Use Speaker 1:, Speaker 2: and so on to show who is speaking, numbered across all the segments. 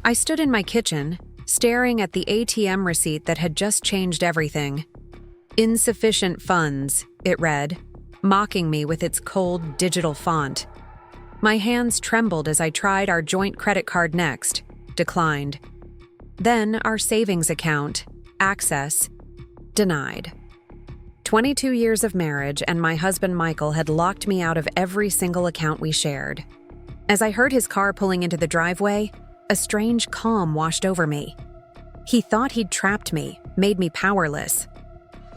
Speaker 1: I stood in my kitchen, staring at the ATM receipt that had just changed everything. "Insufficient funds," it read, mocking me with its cold, digital font. My hands trembled as I tried our joint credit card next, declined. Then our savings account, access, denied. 22 years of marriage and my husband Michael had locked me out of every single account we shared. As I heard his car pulling into the driveway, a strange calm washed over me. He thought he'd trapped me, made me powerless.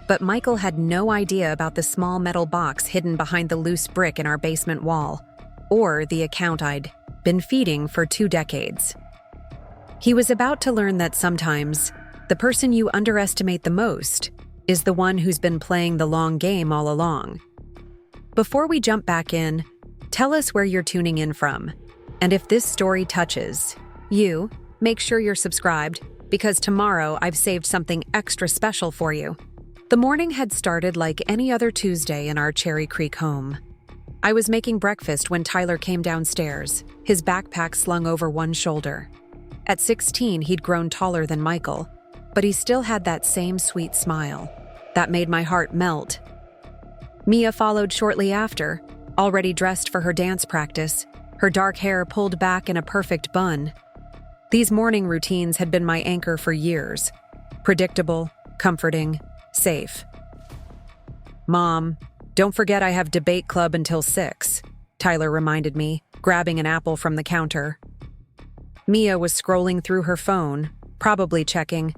Speaker 1: But Michael had no idea about the small metal box hidden behind the loose brick in our basement wall, or the account I'd been feeding for 2 decades. He was about to learn that sometimes the person you underestimate the most is the one who's been playing the long game all along. Before we jump back in, tell us where you're tuning in from. And if this story touches you, make sure you're subscribed, because tomorrow I've saved something extra special for you. The morning had started like any other Tuesday in our Cherry Creek home. I was making breakfast when Tyler came downstairs, his backpack slung over one shoulder. At 16, he'd grown taller than Michael, but he still had that same sweet smile. That made my heart melt. Mia followed shortly after, already dressed for her dance practice, her dark hair pulled back in a perfect bun. These morning routines had been my anchor for years. Predictable, comforting, safe. "Mom, don't forget I have debate club until 6, Tyler reminded me, grabbing an apple from the counter. Mia was scrolling through her phone, probably checking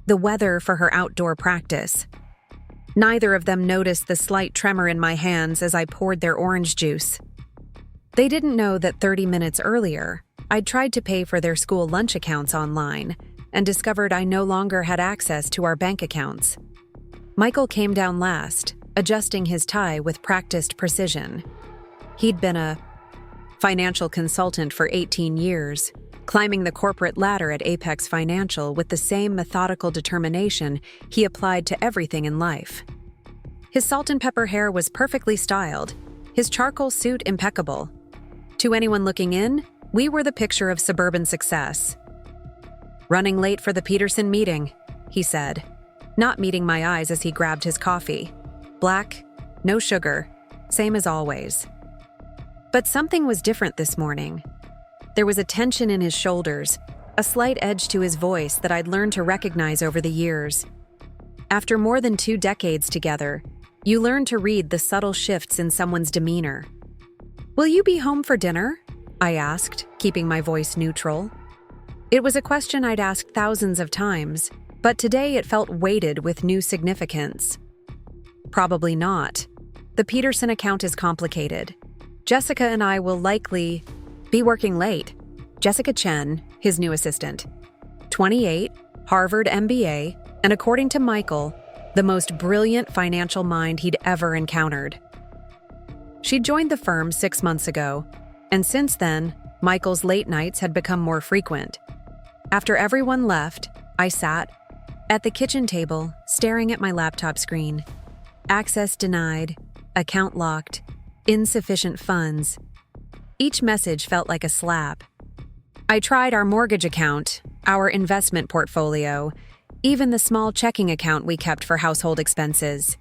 Speaker 1: the weather for her outdoor practice. Neither of them noticed the slight tremor in my hands as I poured their orange juice. They didn't know that 30 minutes earlier, I'd tried to pay for their school lunch accounts online and discovered I no longer had access to our bank accounts. Michael came down last, adjusting his tie with practiced precision. He'd been a financial consultant for 18 years, climbing the corporate ladder at Apex Financial with the same methodical determination he applied to everything in life. His salt and pepper hair was perfectly styled, his charcoal suit impeccable. To anyone looking in, we were the picture of suburban success. "Running late for the Peterson meeting," he said, not meeting my eyes as he grabbed his coffee. Black, no sugar, same as always. But something was different this morning. There was a tension in his shoulders, a slight edge to his voice that I'd learned to recognize over the years. After more than 2 decades together, you learn to read the subtle shifts in someone's demeanor. "Will you be home for dinner?" I asked, keeping my voice neutral. It was a question I'd asked thousands of times, but today it felt weighted with new significance. "Probably not. The Peterson account is complicated. Jessica and I will likely be working late." Jessica Chen, his new assistant. 28, Harvard MBA, and according to Michael, the most brilliant financial mind he'd ever encountered. She'd joined the firm 6 months ago, and since then, Michael's late nights had become more frequent. After everyone left, I sat at the kitchen table, staring at my laptop screen. Access denied, account locked, insufficient funds. Each message felt like a slap. I tried our mortgage account, our investment portfolio, even the small checking account we kept for household expenses.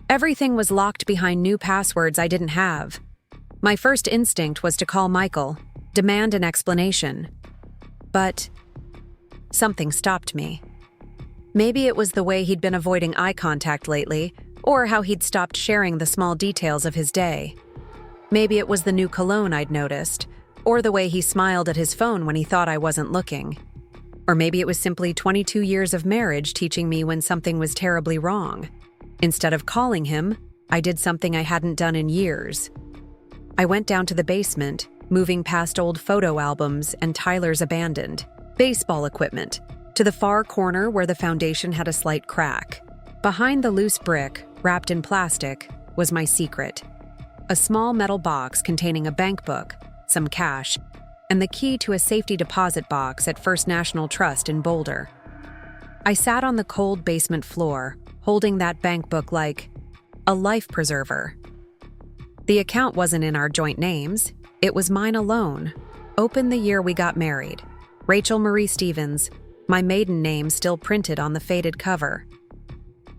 Speaker 1: Everything was locked behind new passwords I didn't have. My first instinct was to call Michael, demand an explanation. But something stopped me. Maybe it was the way he'd been avoiding eye contact lately, or how he'd stopped sharing the small details of his day. Maybe it was the new cologne I'd noticed, or the way he smiled at his phone when he thought I wasn't looking. Or maybe it was simply 22 years of marriage teaching me when something was terribly wrong. Instead of calling him, I did something I hadn't done in years. I went down to the basement, moving past old photo albums and Tyler's abandoned baseball equipment, to the far corner where the foundation had a slight crack. Behind the loose brick, wrapped in plastic, was my secret. A small metal box containing a bank book, some cash, and the key to a safety deposit box at First National Trust in Boulder. I sat on the cold basement floor, holding that bank book like a life preserver. The account wasn't in our joint names. It was mine alone, opened the year we got married. Rachel Marie Stevens, my maiden name still printed on the faded cover.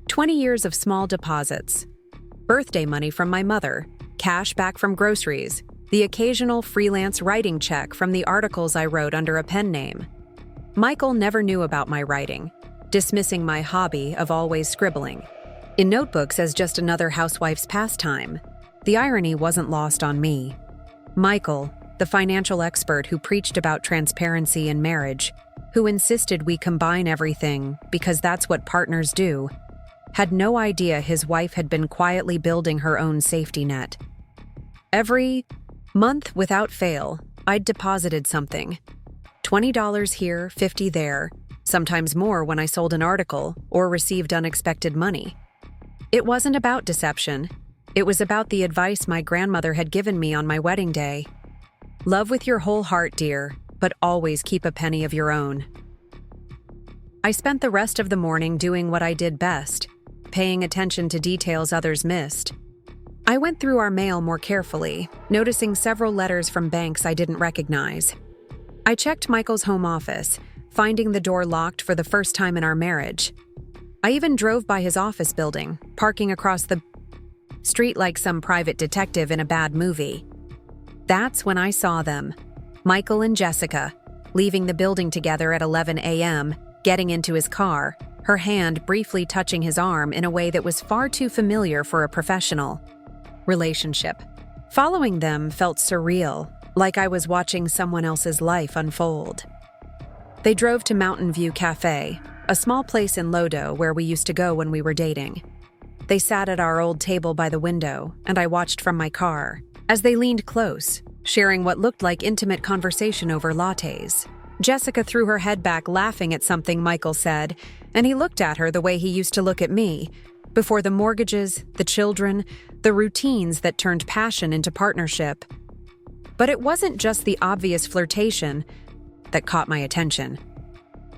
Speaker 1: 20 years of small deposits. Birthday money from my mother, cash back from groceries, the occasional freelance writing check from the articles I wrote under a pen name. Michael never knew about my writing, dismissing my hobby of always scribbling in notebooks as just another housewife's pastime. The irony wasn't lost on me. Michael, the financial expert who preached about transparency in marriage, who insisted we combine everything because that's what partners do, had no idea his wife had been quietly building her own safety net. Every month, without fail, I'd deposited something. $20 here, $50 there, sometimes more when I sold an article or received unexpected money. It wasn't about deception. It was about the advice my grandmother had given me on my wedding day. Love with your whole heart, dear, but always keep a penny of your own. I spent the rest of the morning doing what I did best, paying attention to details others missed. I went through our mail more carefully, noticing several letters from banks I didn't recognize. I checked Michael's home office, finding the door locked for the first time in our marriage. I even drove by his office building, parking across the street like some private detective in a bad movie. That's when I saw them, Michael and Jessica, leaving the building together at 11 a.m., getting into his car, her hand briefly touching his arm in a way that was far too familiar for a professional relationship. Following them felt surreal, like I was watching someone else's life unfold. They drove to Mountain View Cafe, a small place in Lodo where we used to go when we were dating. They sat at our old table by the window, and I watched from my car as they leaned close, sharing what looked like intimate conversation over lattes. Jessica threw her head back, laughing at something Michael said, and he looked at her the way he used to look at me, before the mortgages, the children, the routines that turned passion into partnership. But it wasn't just the obvious flirtation that caught my attention.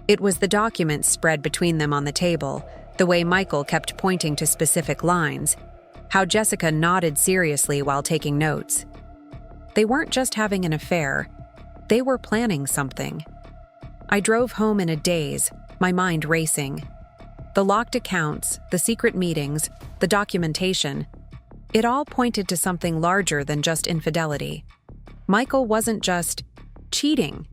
Speaker 1: It was the documents spread between them on the table, the way Michael kept pointing to specific lines, how Jessica nodded seriously while taking notes. They weren't just having an affair, they were planning something. I drove home in a daze, my mind racing. The locked accounts, the secret meetings, the documentation, it all pointed to something larger than just infidelity. Michael wasn't just cheating.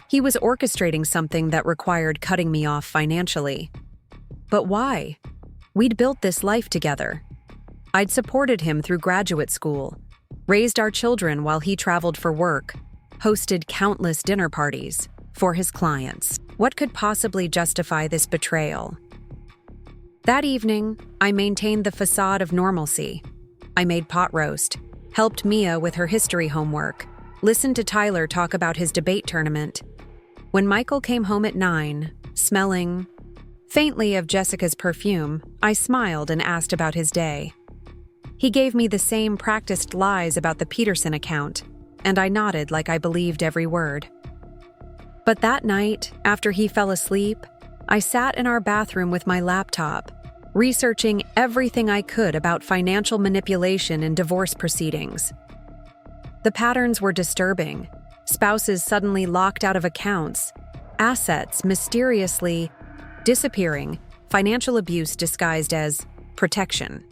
Speaker 1: He was orchestrating something that required cutting me off financially. But why? We'd built this life together. I'd supported him through graduate school, raised our children while he traveled for work, hosted countless dinner parties for his clients. What could possibly justify this betrayal? That evening, I maintained the facade of normalcy. I made pot roast, helped Mia with her history homework, listened to Tyler talk about his debate tournament. When Michael came home at 9, smelling faintly of Jessica's perfume, I smiled and asked about his day. He gave me the same practiced lies about the Peterson account, and I nodded like I believed every word. But that night, after he fell asleep, I sat in our bathroom with my laptop, researching everything I could about financial manipulation in divorce proceedings. The patterns were disturbing. Spouses suddenly locked out of accounts, assets mysteriously disappearing, financial abuse disguised as protection.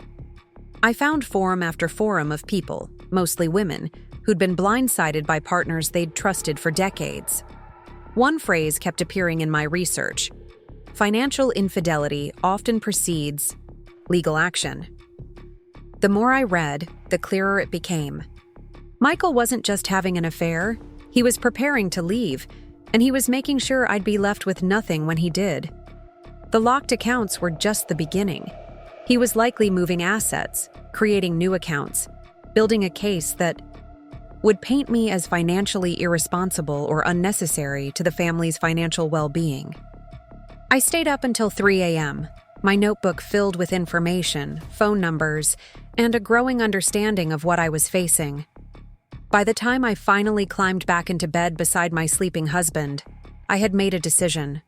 Speaker 1: I found forum after forum of people, mostly women, who'd been blindsided by partners they'd trusted for decades. One phrase kept appearing in my research: financial infidelity often precedes legal action. The more I read, the clearer it became. Michael wasn't just having an affair, he was preparing to leave, and he was making sure I'd be left with nothing when he did. The locked accounts were just the beginning. He was likely moving assets, creating new accounts, building a case that would paint me as financially irresponsible or unnecessary to the family's financial well-being. I stayed up until 3 a.m., my notebook filled with information, phone numbers, and a growing understanding of what I was facing. By the time I finally climbed back into bed beside my sleeping husband, I had made a decision.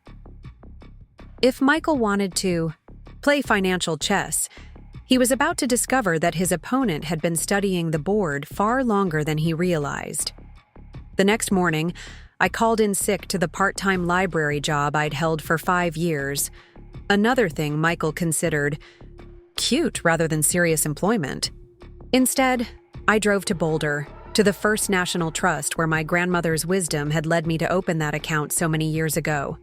Speaker 1: If Michael wanted to play financial chess, he was about to discover that his opponent had been studying the board far longer than he realized. The next morning, I called in sick to the part-time library job I'd held for 5 years. Another thing Michael considered cute rather than serious employment. Instead, I drove to Boulder, to the First National Trust where my grandmother's wisdom had led me to open that account so many years ago.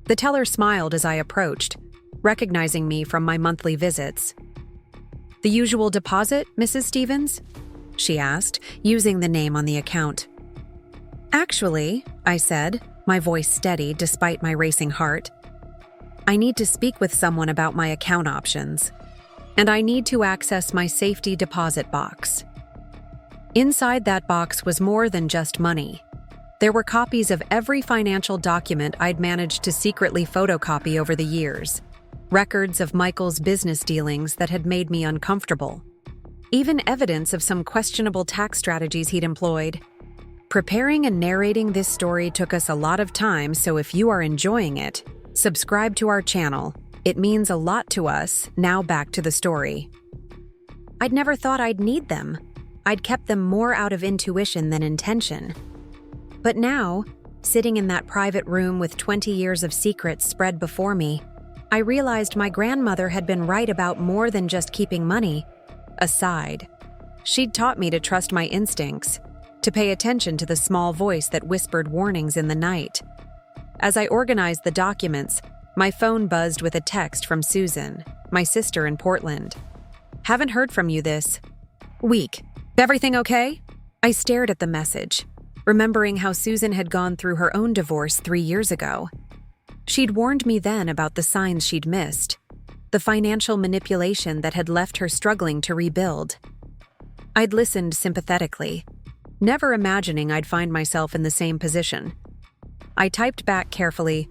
Speaker 1: The teller smiled as I approached, recognizing me from my monthly visits. "The usual deposit, Mrs. Stevens?" she asked, using the name on the account. "Actually," I said, my voice steady despite my racing heart, "I need to speak with someone about my account options, and I need to access my safety deposit box." Inside that box was more than just money. There were copies of every financial document I'd managed to secretly photocopy over the years, records of Michael's business dealings that had made me uncomfortable, even evidence of some questionable tax strategies he'd employed. Preparing and narrating this story took us a lot of time, so if you are enjoying it, subscribe to our channel. It means a lot to us. Now back to the story. I'd never thought I'd need them. I'd kept them more out of intuition than intention. But now, sitting in that private room with 20 years of secrets spread before me, I realized my grandmother had been right about more than just keeping money aside. She'd taught me to trust my instincts, to pay attention to the small voice that whispered warnings in the night. As I organized the documents, my phone buzzed with a text from Susan, my sister in Portland. "Haven't heard from you this week. Everything okay?" I stared at the message, remembering how Susan had gone through her own divorce 3 years ago. She'd warned me then about the signs she'd missed, the financial manipulation that had left her struggling to rebuild. I'd listened sympathetically, never imagining I'd find myself in the same position. I typed back carefully,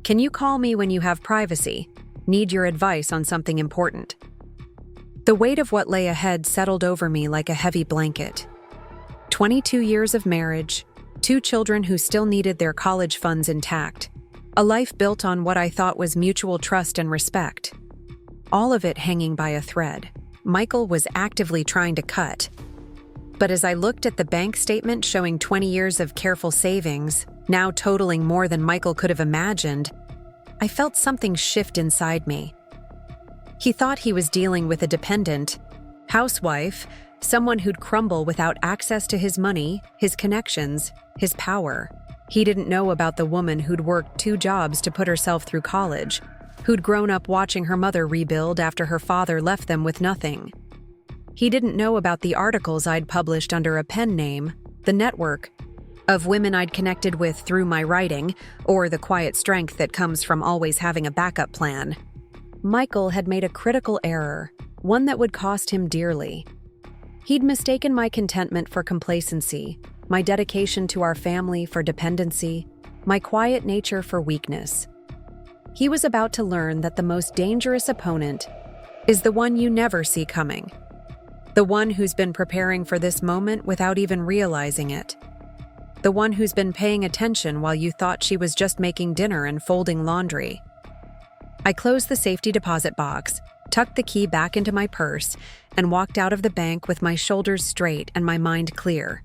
Speaker 1: "Can you call me when you have privacy? Need your advice on something important." The weight of what lay ahead settled over me like a heavy blanket. 22 years of marriage, 2 children who still needed their college funds intact, a life built on what I thought was mutual trust and respect. All of it hanging by a thread. Michael was actively trying to cut. But as I looked at the bank statement showing 20 years of careful savings, now totaling more than Michael could have imagined, I felt something shift inside me. He thought he was dealing with a dependent housewife, someone who'd crumble without access to his money, his connections, his power. He didn't know about the woman who'd worked 2 jobs to put herself through college, who'd grown up watching her mother rebuild after her father left them with nothing. He didn't know about the articles I'd published under a pen name, the network of women I'd connected with through my writing, or the quiet strength that comes from always having a backup plan. Michael had made a critical error, one that would cost him dearly. He'd mistaken my contentment for complacency, my dedication to our family for dependency, my quiet nature for weakness. He was about to learn that the most dangerous opponent is the one you never see coming, the one who's been preparing for this moment without even realizing it, the one who's been paying attention while you thought she was just making dinner and folding laundry. I closed the safety deposit box, tucked the key back into my purse, and walked out of the bank with my shoulders straight and my mind clear.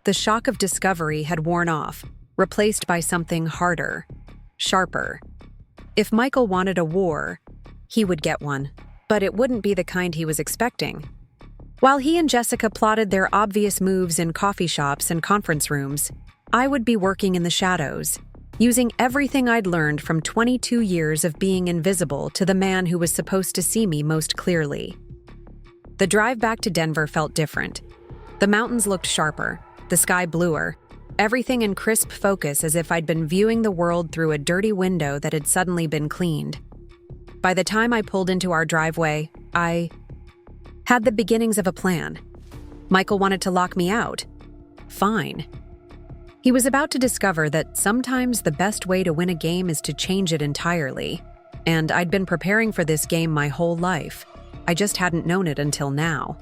Speaker 1: The shock of discovery had worn off, replaced by something harder, sharper. If Michael wanted a war, he would get one, but it wouldn't be the kind he was expecting. While he and Jessica plotted their obvious moves in coffee shops and conference rooms, I would be working in the shadows, using everything I'd learned from 22 years of being invisible to the man who was supposed to see me most clearly. The drive back to Denver felt different. The mountains looked sharper, the sky bluer, everything in crisp focus as if I'd been viewing the world through a dirty window that had suddenly been cleaned. By the time I pulled into our driveway, I had the beginnings of a plan. Michael wanted to lock me out. Fine. He was about to discover that sometimes the best way to win a game is to change it entirely, and I'd been preparing for this game my whole life. I just hadn't known it until now.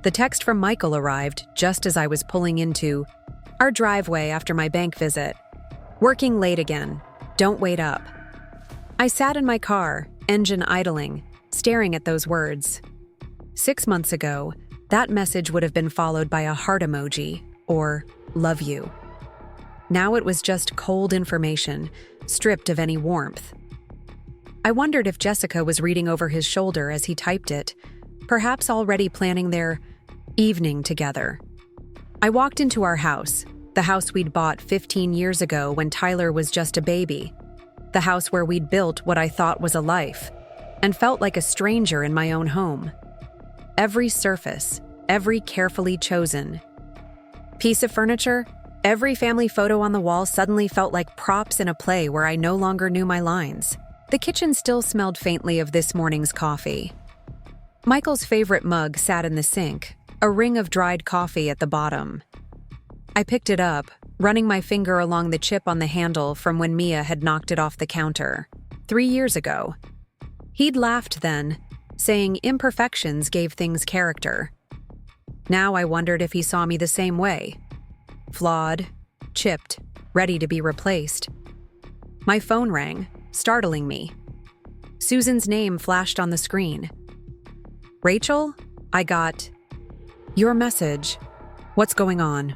Speaker 1: The text from Michael arrived just as I was pulling into our driveway after my bank visit. "Working late again. Don't wait up." I sat in my car, engine idling, staring at those words. 6 months ago, that message would have been followed by a heart emoji, or "love you." Now it was just cold information, stripped of any warmth. I wondered if Jessica was reading over his shoulder as he typed it, perhaps already planning their evening together. I walked into our house, the house we'd bought 15 years ago when Tyler was just a baby, the house where we'd built what I thought was a life, and felt like a stranger in my own home. Every surface, every carefully chosen piece of furniture, every family photo on the wall suddenly felt like props in a play where I no longer knew my lines. The kitchen still smelled faintly of this morning's coffee. Michael's favorite mug sat in the sink, a ring of dried coffee at the bottom. I picked it up, running my finger along the chip on the handle from when Mia had knocked it off the counter 3 years ago. He'd laughed then, saying imperfections gave things character. Now I wondered if he saw me the same way. Flawed, chipped, ready to be replaced. My phone rang, startling me. Susan's name flashed on the screen. "Rachel, I got your message. What's going on?"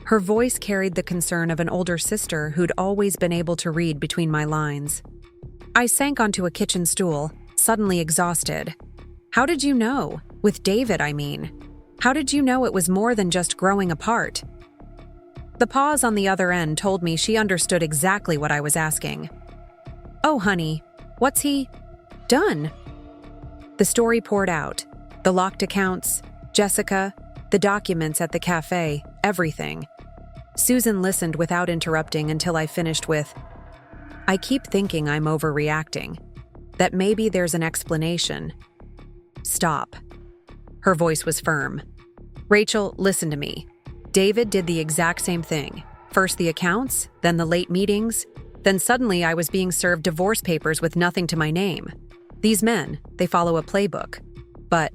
Speaker 1: Her voice carried the concern of an older sister who'd always been able to read between my lines. I sank onto a kitchen stool, suddenly exhausted. "How did you know? With David, I mean. How did you know it was more than just growing apart?" The pause on the other end told me she understood exactly what I was asking. "Oh, honey, what's he done?" The story poured out. The locked accounts, Jessica, the documents at the cafe, everything. Susan listened without interrupting until I finished with, "I keep thinking I'm overreacting, that maybe there's an explanation." "Stop." Her voice was firm. "Rachel, listen to me. David did the exact same thing. First the accounts, then the late meetings, then suddenly I was being served divorce papers with nothing to my name. These men, they follow a playbook. But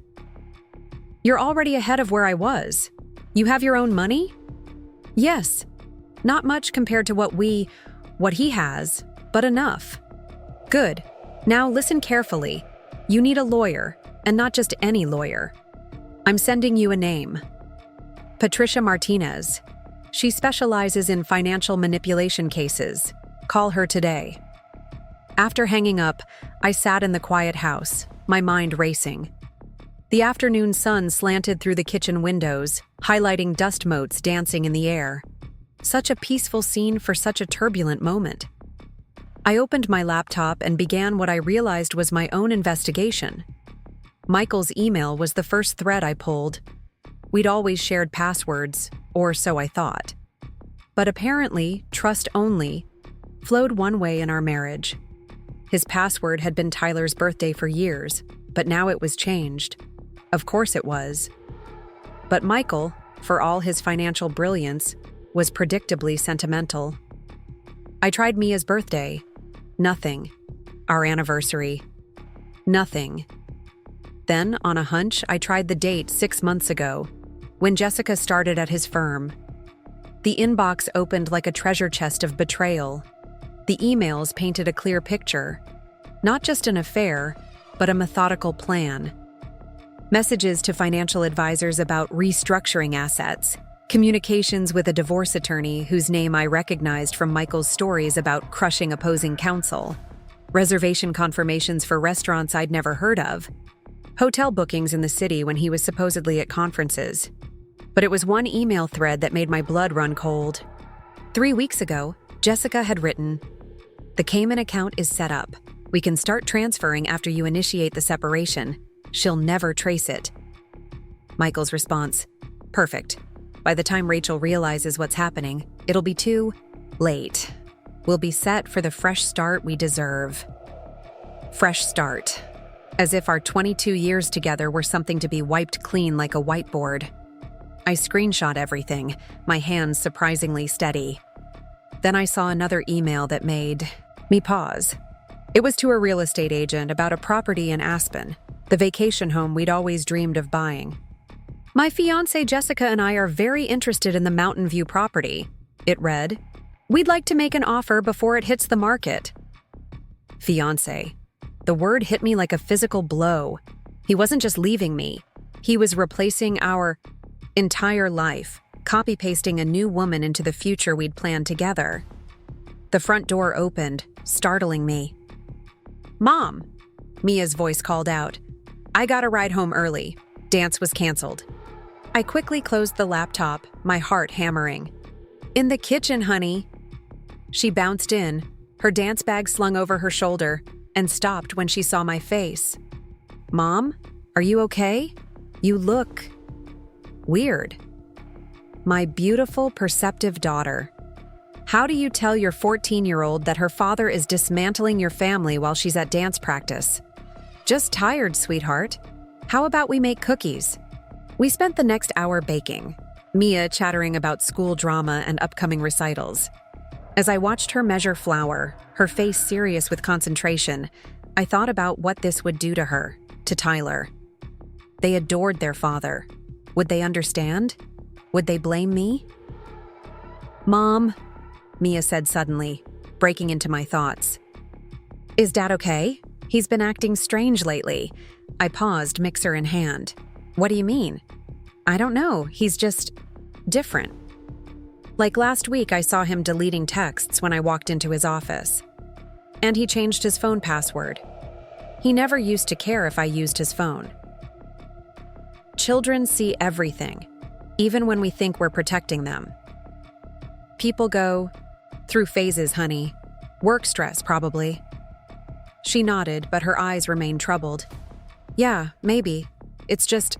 Speaker 1: you're already ahead of where I was. You have your own money?" "Yes. Not much compared to what he has, but enough." "Good. Now listen carefully. You need a lawyer, and not just any lawyer. I'm sending you a name. Patricia Martinez. She specializes in financial manipulation cases. Call her today." After hanging up, I sat in the quiet house, my mind racing. The afternoon sun slanted through the kitchen windows, highlighting dust motes dancing in the air. Such a peaceful scene for such a turbulent moment. I opened my laptop and began what I realized was my own investigation. Michael's email was the first thread I pulled. We'd always shared passwords, or so I thought. But apparently, trust only flowed one way in our marriage. His password had been Tyler's birthday for years, but now it was changed. Of course it was. But Michael, for all his financial brilliance, was predictably sentimental. I tried Mia's birthday. Nothing. Our anniversary. Nothing. Then, on a hunch, I tried the date 6 months ago, when Jessica started at his firm. The inbox opened like a treasure chest of betrayal. The emails painted a clear picture. Not just an affair, but a methodical plan. Messages to financial advisors about restructuring assets, communications with a divorce attorney whose name I recognized from Michael's stories about crushing opposing counsel, reservation confirmations for restaurants I'd never heard of, hotel bookings in the city when he was supposedly at conferences. But it was one email thread that made my blood run cold. 3 weeks ago, Jessica had written, "The Cayman account is set up. We can start transferring after you initiate the separation. She'll never trace it." Michael's response, "Perfect. By the time Rachel realizes what's happening, it'll be too late. We'll be set for the fresh start we deserve." Fresh start. As if our 22 years together were something to be wiped clean like a whiteboard. I screenshot everything, my hands surprisingly steady. Then I saw another email that made me pause. It was to a real estate agent about a property in Aspen, the vacation home we'd always dreamed of buying. "My fiancée Jessica and I are very interested in the Mountain View property," it read. "We'd like to make an offer before it hits the market." Fiancé. The word hit me like a physical blow. He wasn't just leaving me. He was replacing our entire life. copy-pasting a new woman into the future we'd planned together. The front door opened, startling me. "Mom!" Mia's voice called out. I got a ride home early. Dance was canceled. I quickly closed the laptop, my heart hammering. "In the kitchen, honey." She bounced in, her dance bag slung over her shoulder, and stopped when she saw my face. "Mom, are you okay? You look weird." My beautiful, perceptive daughter. How do you tell your 14-year-old that her father is dismantling your family while she's at dance practice? "Just tired, sweetheart. How about we make cookies?" We spent the next hour baking, Mia chattering about school drama and upcoming recitals. As I watched her measure flour, her face serious with concentration, I thought about what this would do to her, to Tyler. They adored their father. Would they understand? Would they blame me? "Mom," Mia said suddenly, breaking into my thoughts. "Is Dad okay? He's been acting strange lately." I paused, mixer in hand. "What do you mean?" "I don't know. He's just different. Like last week, I saw him deleting texts when I walked into his office. And he changed his phone password. He never used to care if I used his phone." Children see everything, even when we think we're protecting them. People go through phases, honey. Work stress, probably. She nodded, but her eyes remained troubled. "Yeah, maybe. It's just...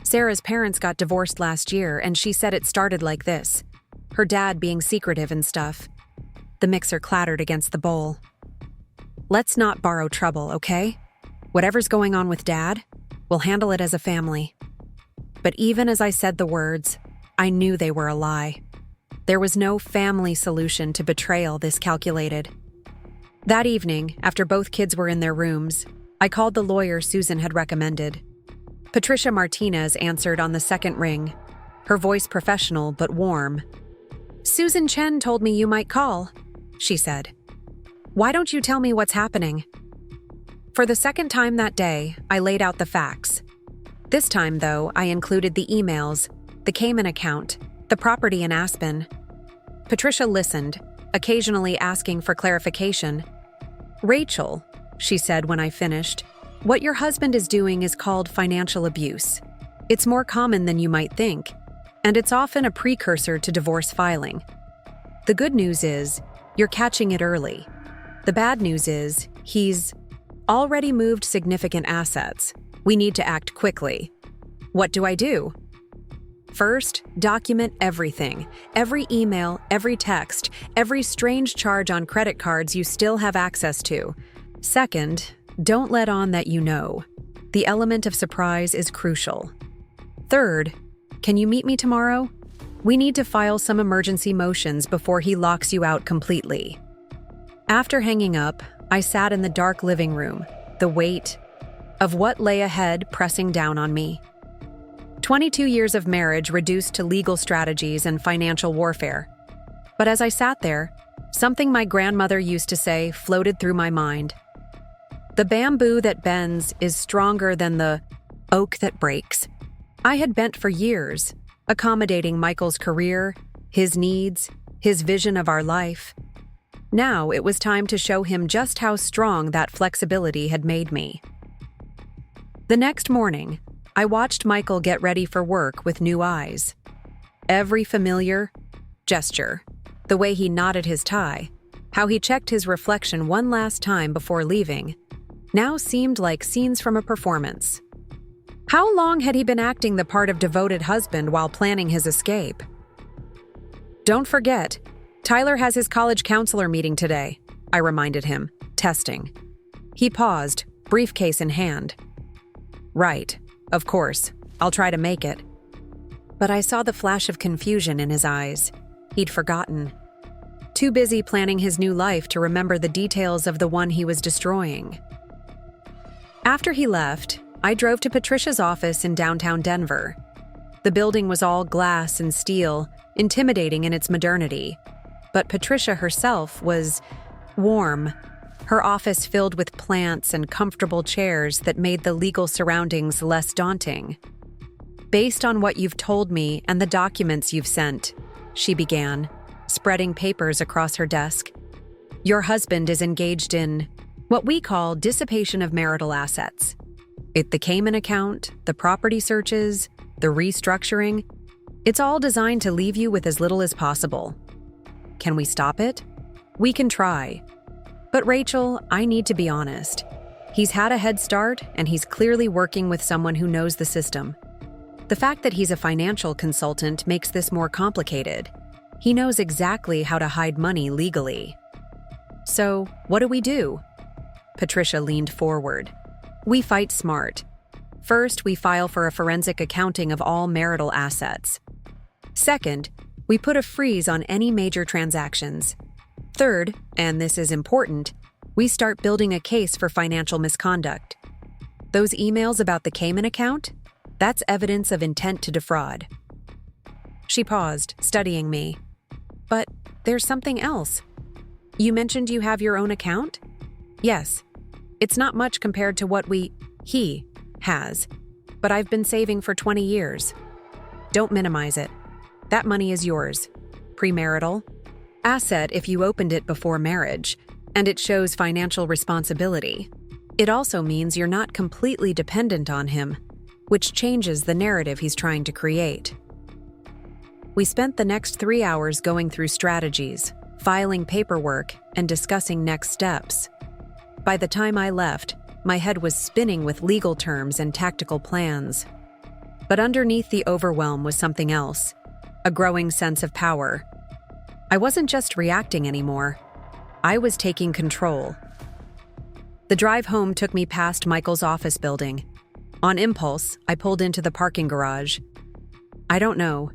Speaker 1: Sarah's parents got divorced last year, and she said it started like this. Her dad being secretive and stuff." The mixer clattered against the bowl. "Let's not borrow trouble, okay? Whatever's going on with Dad, we'll handle it as a family." But even as I said the words, I knew they were a lie. There was no family solution to betrayal this calculated. That evening, after both kids were in their rooms, I called the lawyer Susan had recommended. Patricia Martinez answered on the second ring, her voice professional but warm. "Susan Chen told me you might call," she said. "Why don't you tell me what's happening?" For the second time that day, I laid out the facts. This time, though, I included the emails, the Cayman account, the property in Aspen. Patricia listened, occasionally asking for clarification. "Rachel," she said when I finished, "what your husband is doing is called financial abuse. It's more common than you might think, and it's often a precursor to divorce filing. The good news is, you're catching it early. The bad news is, he's already moved significant assets. We need to act quickly. What do I do? First, document everything. Every email, every text, every strange charge on credit cards you still have access to. Second, don't let on that you know. The element of surprise is crucial. Third, can you meet me tomorrow? We need to file some emergency motions before he locks you out completely." After hanging up, I sat in the dark living room, the weight of what lay ahead pressing down on me. 22 years of marriage reduced to legal strategies and financial warfare. But as I sat there, something my grandmother used to say floated through my mind. The bamboo that bends is stronger than the oak that breaks. I had bent for years, accommodating Michael's career, his needs, his vision of our life. Now it was time to show him just how strong that flexibility had made me. The next morning, I watched Michael get ready for work with new eyes. Every familiar gesture, the way he knotted his tie, how he checked his reflection one last time before leaving, now seemed like scenes from a performance. How long had he been acting the part of devoted husband while planning his escape? "Don't forget, Tyler has his college counselor meeting today," I reminded him, testing. He paused, briefcase in hand. "Right, of course, I'll try to make it." But I saw the flash of confusion in his eyes. He'd forgotten. Too busy planning his new life to remember the details of the one he was destroying. After he left, I drove to Patricia's office in downtown Denver. The building was all glass and steel, intimidating in its modernity. But Patricia herself was warm, her office filled with plants and comfortable chairs that made the legal surroundings less daunting. Based on what you've told me and the documents you've sent, she began, spreading papers across her desk. Your husband is engaged in what we call dissipation of marital assets. The Cayman account, the property searches, the restructuring, it's all designed to leave you with as little as possible. Can we stop it? We can try. But Rachel, I need to be honest. He's had a head start, and he's clearly working with someone who knows the system. The fact that he's a financial consultant makes this more complicated. He knows exactly how to hide money legally. So, what do? Patricia leaned forward. We fight smart. First, we file for a forensic accounting of all marital assets. Second, we put a freeze on any major transactions. Third, and this is important, we start building a case for financial misconduct. Those emails about the Cayman account? That's evidence of intent to defraud. She paused, studying me. But there's something else. You mentioned you have your own account? Yes. It's not much compared to what he has, but I've been saving for 20 years. Don't minimize it. That money is yours. Premarital. Asset if you opened it before marriage, and it shows financial responsibility. It also means you're not completely dependent on him, which changes the narrative he's trying to create. We spent the next 3 hours going through strategies, filing paperwork, and discussing next steps. By the time I left, my head was spinning with legal terms and tactical plans. But underneath the overwhelm was something else, a growing sense of power. I wasn't just reacting anymore. I was taking control. The drive home took me past Michael's office building. On impulse, I pulled into the parking garage. I don't know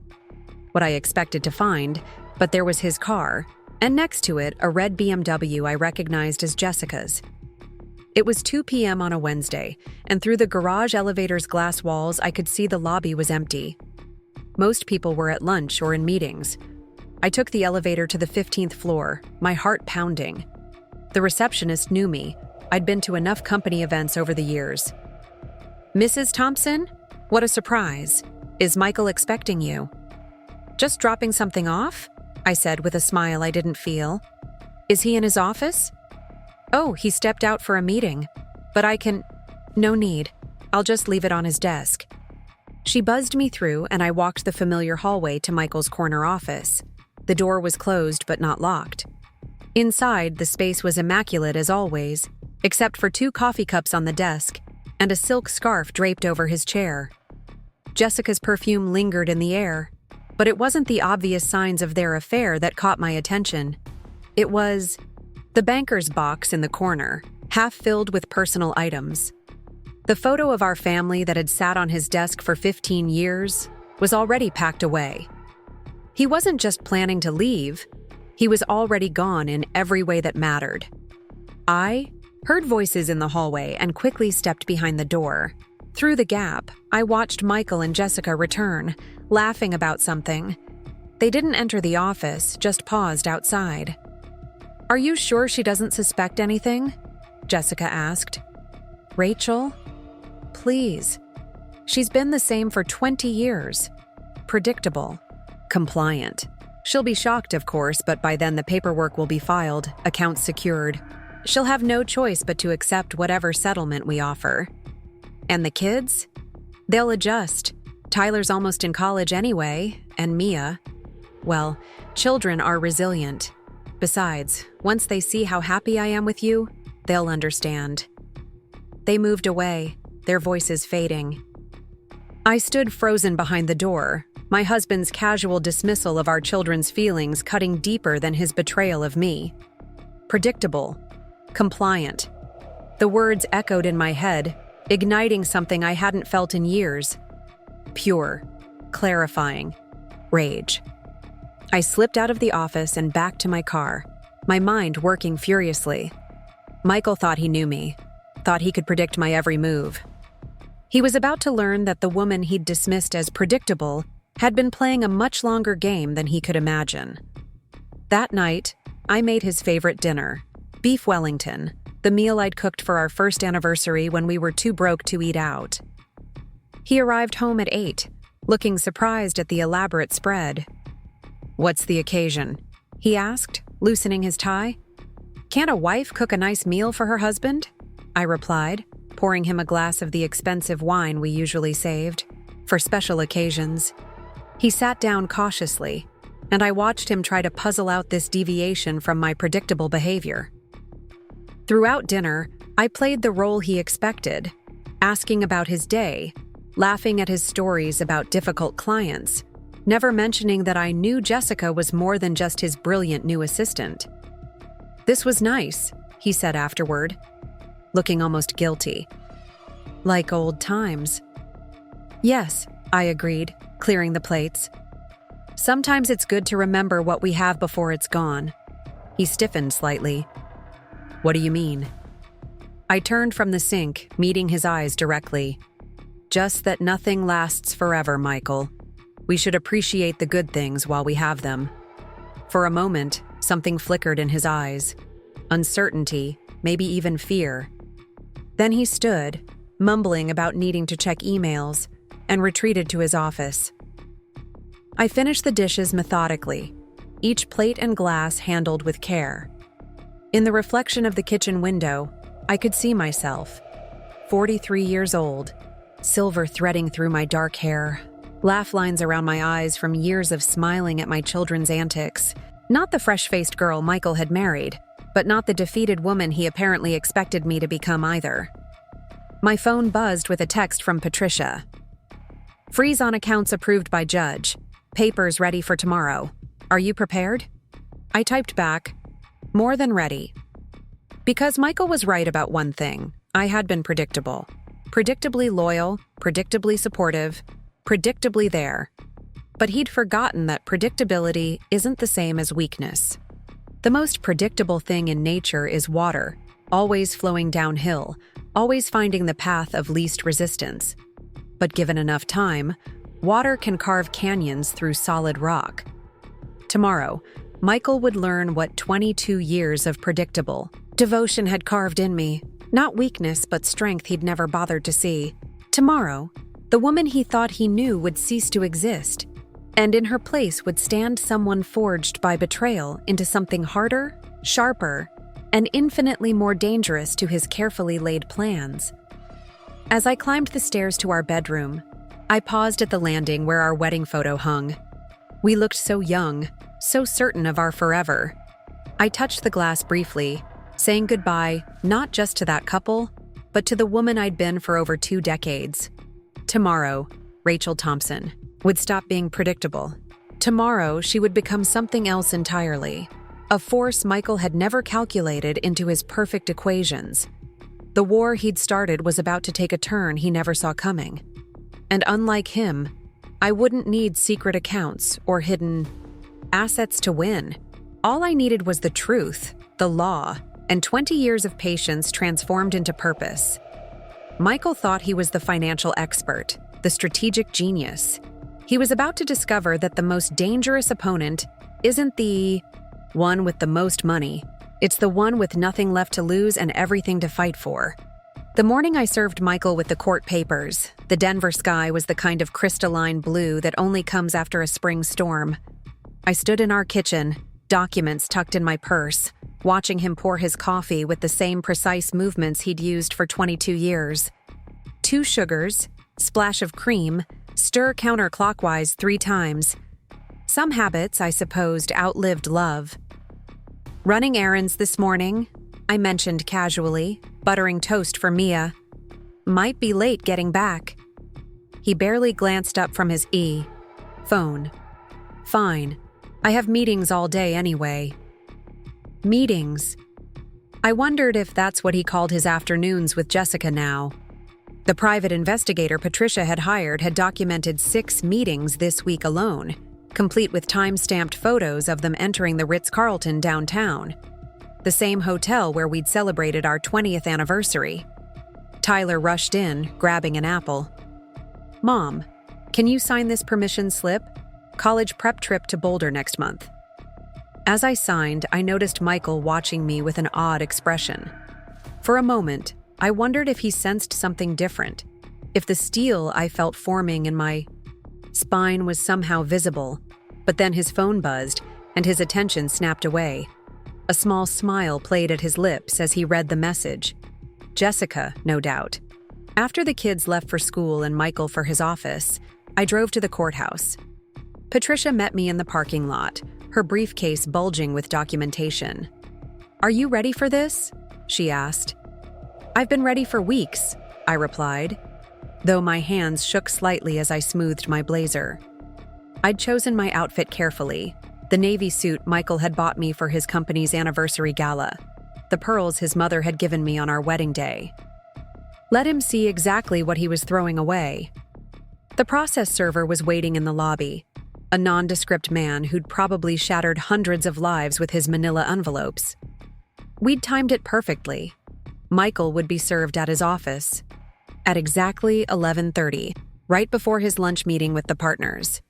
Speaker 1: what I expected to find, but there was his car, and next to it, a red BMW I recognized as Jessica's. It was 2 p.m. on a Wednesday, and through the garage elevator's glass walls, I could see the lobby was empty. Most people were at lunch or in meetings. I took the elevator to the 15th floor, my heart pounding. The receptionist knew me. I'd been to enough company events over the years. Mrs. Thompson? What a surprise. Is Michael expecting you? Just dropping something off? I said with a smile I didn't feel. Is he in his office? Oh, he stepped out for a meeting. But I can... No need. I'll just leave it on his desk. She buzzed me through, and I walked the familiar hallway to Michael's corner office. The door was closed but not locked. Inside, the space was immaculate as always, except for 2 coffee cups on the desk and a silk scarf draped over his chair. Jessica's perfume lingered in the air, but it wasn't the obvious signs of their affair that caught my attention. It was the banker's box in the corner, half filled with personal items. The photo of our family that had sat on his desk for 15 years was already packed away. He wasn't just planning to leave, he was already gone in every way that mattered. I heard voices in the hallway and quickly stepped behind the door. Through the gap, I watched Michael and Jessica return, laughing about something. They didn't enter the office, just paused outside. Are you sure she doesn't suspect anything? Jessica asked. Rachel? Please. She's been the same for 20 years. Predictable. Compliant. She'll be shocked, of course, but by then the paperwork will be filed, accounts secured. She'll have no choice but to accept whatever settlement we offer. And the kids? They'll adjust. Tyler's almost in college anyway, and Mia. Well, children are resilient. Besides, once they see how happy I am with you, they'll understand. They moved away, their voices fading. I stood frozen behind the door, my husband's casual dismissal of our children's feelings cutting deeper than his betrayal of me. Predictable. Compliant. The words echoed in my head, igniting something I hadn't felt in years. Pure. Clarifying. Rage. I slipped out of the office and back to my car, my mind working furiously. Michael thought he knew me, thought he could predict my every move. He was about to learn that the woman he'd dismissed as predictable had been playing a much longer game than he could imagine. That night, I made his favorite dinner, beef Wellington, the meal I'd cooked for our first anniversary when we were too broke to eat out. He arrived home at 8, looking surprised at the elaborate spread. "What's the occasion?" he asked, loosening his tie. "Can't a wife cook a nice meal for her husband?" I replied, pouring him a glass of the expensive wine we usually saved for special occasions. He sat down cautiously, and I watched him try to puzzle out this deviation from my predictable behavior. Throughout dinner, I played the role he expected, asking about his day, laughing at his stories about difficult clients, never mentioning that I knew Jessica was more than just his brilliant new assistant. "This was nice," he said afterward, looking almost guilty. "Like old times." "Yes," I agreed, clearing the plates. "Sometimes it's good to remember what we have before it's gone." He stiffened slightly. "What do you mean?" I turned from the sink, meeting his eyes directly. "Just that nothing lasts forever, Michael. We should appreciate the good things while we have them." For a moment, something flickered in his eyes. Uncertainty, maybe even fear. Then he stood, mumbling about needing to check emails, and retreated to his office. I finished the dishes methodically, each plate and glass handled with care. In the reflection of the kitchen window, I could see myself, 43 years old, silver threading through my dark hair, laugh lines around my eyes from years of smiling at my children's antics. Not the fresh-faced girl Michael had married, but not the defeated woman he apparently expected me to become either. My phone buzzed with a text from Patricia. "Freeze on accounts approved by judge. Papers ready for tomorrow. Are you prepared?" I typed back, "More than ready." Because Michael was right about one thing, I had been predictable. Predictably loyal, predictably supportive, predictably there. But he'd forgotten that predictability isn't the same as weakness. The most predictable thing in nature is water, always flowing downhill, always finding the path of least resistance. But given enough time, water can carve canyons through solid rock. Tomorrow, Michael would learn what 22 years of predictable devotion had carved in me, not weakness but strength he'd never bothered to see. Tomorrow, the woman he thought he knew would cease to exist, and in her place would stand someone forged by betrayal into something harder, sharper, and infinitely more dangerous to his carefully laid plans. As I climbed the stairs to our bedroom, I paused at the landing where our wedding photo hung. We looked so young, so certain of our forever. I touched the glass briefly, saying goodbye not just to that couple, but to the woman I'd been for over 2 decades. Tomorrow, Rachel Thompson would stop being predictable. Tomorrow, she would become something else entirely, a force Michael had never calculated into his perfect equations. The war he'd started was about to take a turn he never saw coming. And unlike him, I wouldn't need secret accounts or hidden assets to win. All I needed was the truth, the law, and 20 years of patience transformed into purpose. Michael thought he was the financial expert, the strategic genius. He was about to discover that the most dangerous opponent isn't the one with the most money. It's the one with nothing left to lose and everything to fight for. The morning I served Michael with the court papers, the Denver sky was the kind of crystalline blue that only comes after a spring storm. I stood in our kitchen, documents tucked in my purse, watching him pour his coffee with the same precise movements he'd used for 22 years. 2 sugars, splash of cream, stir counterclockwise 3 times. Some habits, I supposed, outlived love. "Running errands this morning," I mentioned casually, buttering toast for Mia. "Might be late getting back." He barely glanced up from his phone. "Fine. I have meetings all day anyway." Meetings. I wondered if that's what he called his afternoons with Jessica now. The private investigator Patricia had hired had documented 6 meetings this week alone, complete with time-stamped photos of them entering the Ritz-Carlton downtown, the same hotel where we'd celebrated our 20th anniversary. Tyler rushed in, grabbing an apple. "Mom, can you sign this permission slip? College prep trip to Boulder next month." As I signed, I noticed Michael watching me with an odd expression. For a moment, I wondered if he sensed something different, if the steel I felt forming in my spine was somehow visible, but then his phone buzzed and his attention snapped away. A small smile played at his lips as he read the message. Jessica, no doubt. After the kids left for school and Michael for his office, I drove to the courthouse. Patricia met me in the parking lot, her briefcase bulging with documentation. "Are you ready for this?" she asked. "I've been ready for weeks," I replied, though my hands shook slightly as I smoothed my blazer. I'd chosen my outfit carefully, the navy suit Michael had bought me for his company's anniversary gala, the pearls his mother had given me on our wedding day. Let him see exactly what he was throwing away. The process server was waiting in the lobby, a nondescript man who'd probably shattered hundreds of lives with his manila envelopes. We'd timed it perfectly. Michael would be served at his office at exactly 11:30, right before his lunch meeting with the partners.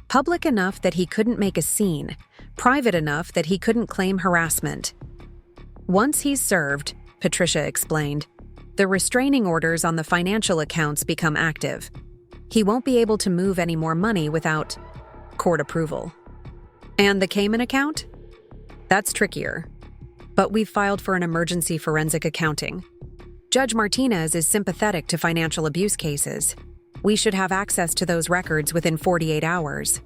Speaker 1: Public enough that he couldn't make a scene, private enough that he couldn't claim harassment. Once he's served, Patricia explained, the restraining orders on the financial accounts become active. He won't be able to move any more money without court approval. And the Cayman account? That's trickier. But we've filed for an emergency forensic accounting. Judge Martinez is sympathetic to financial abuse cases. We should have access to those records within 48 hours.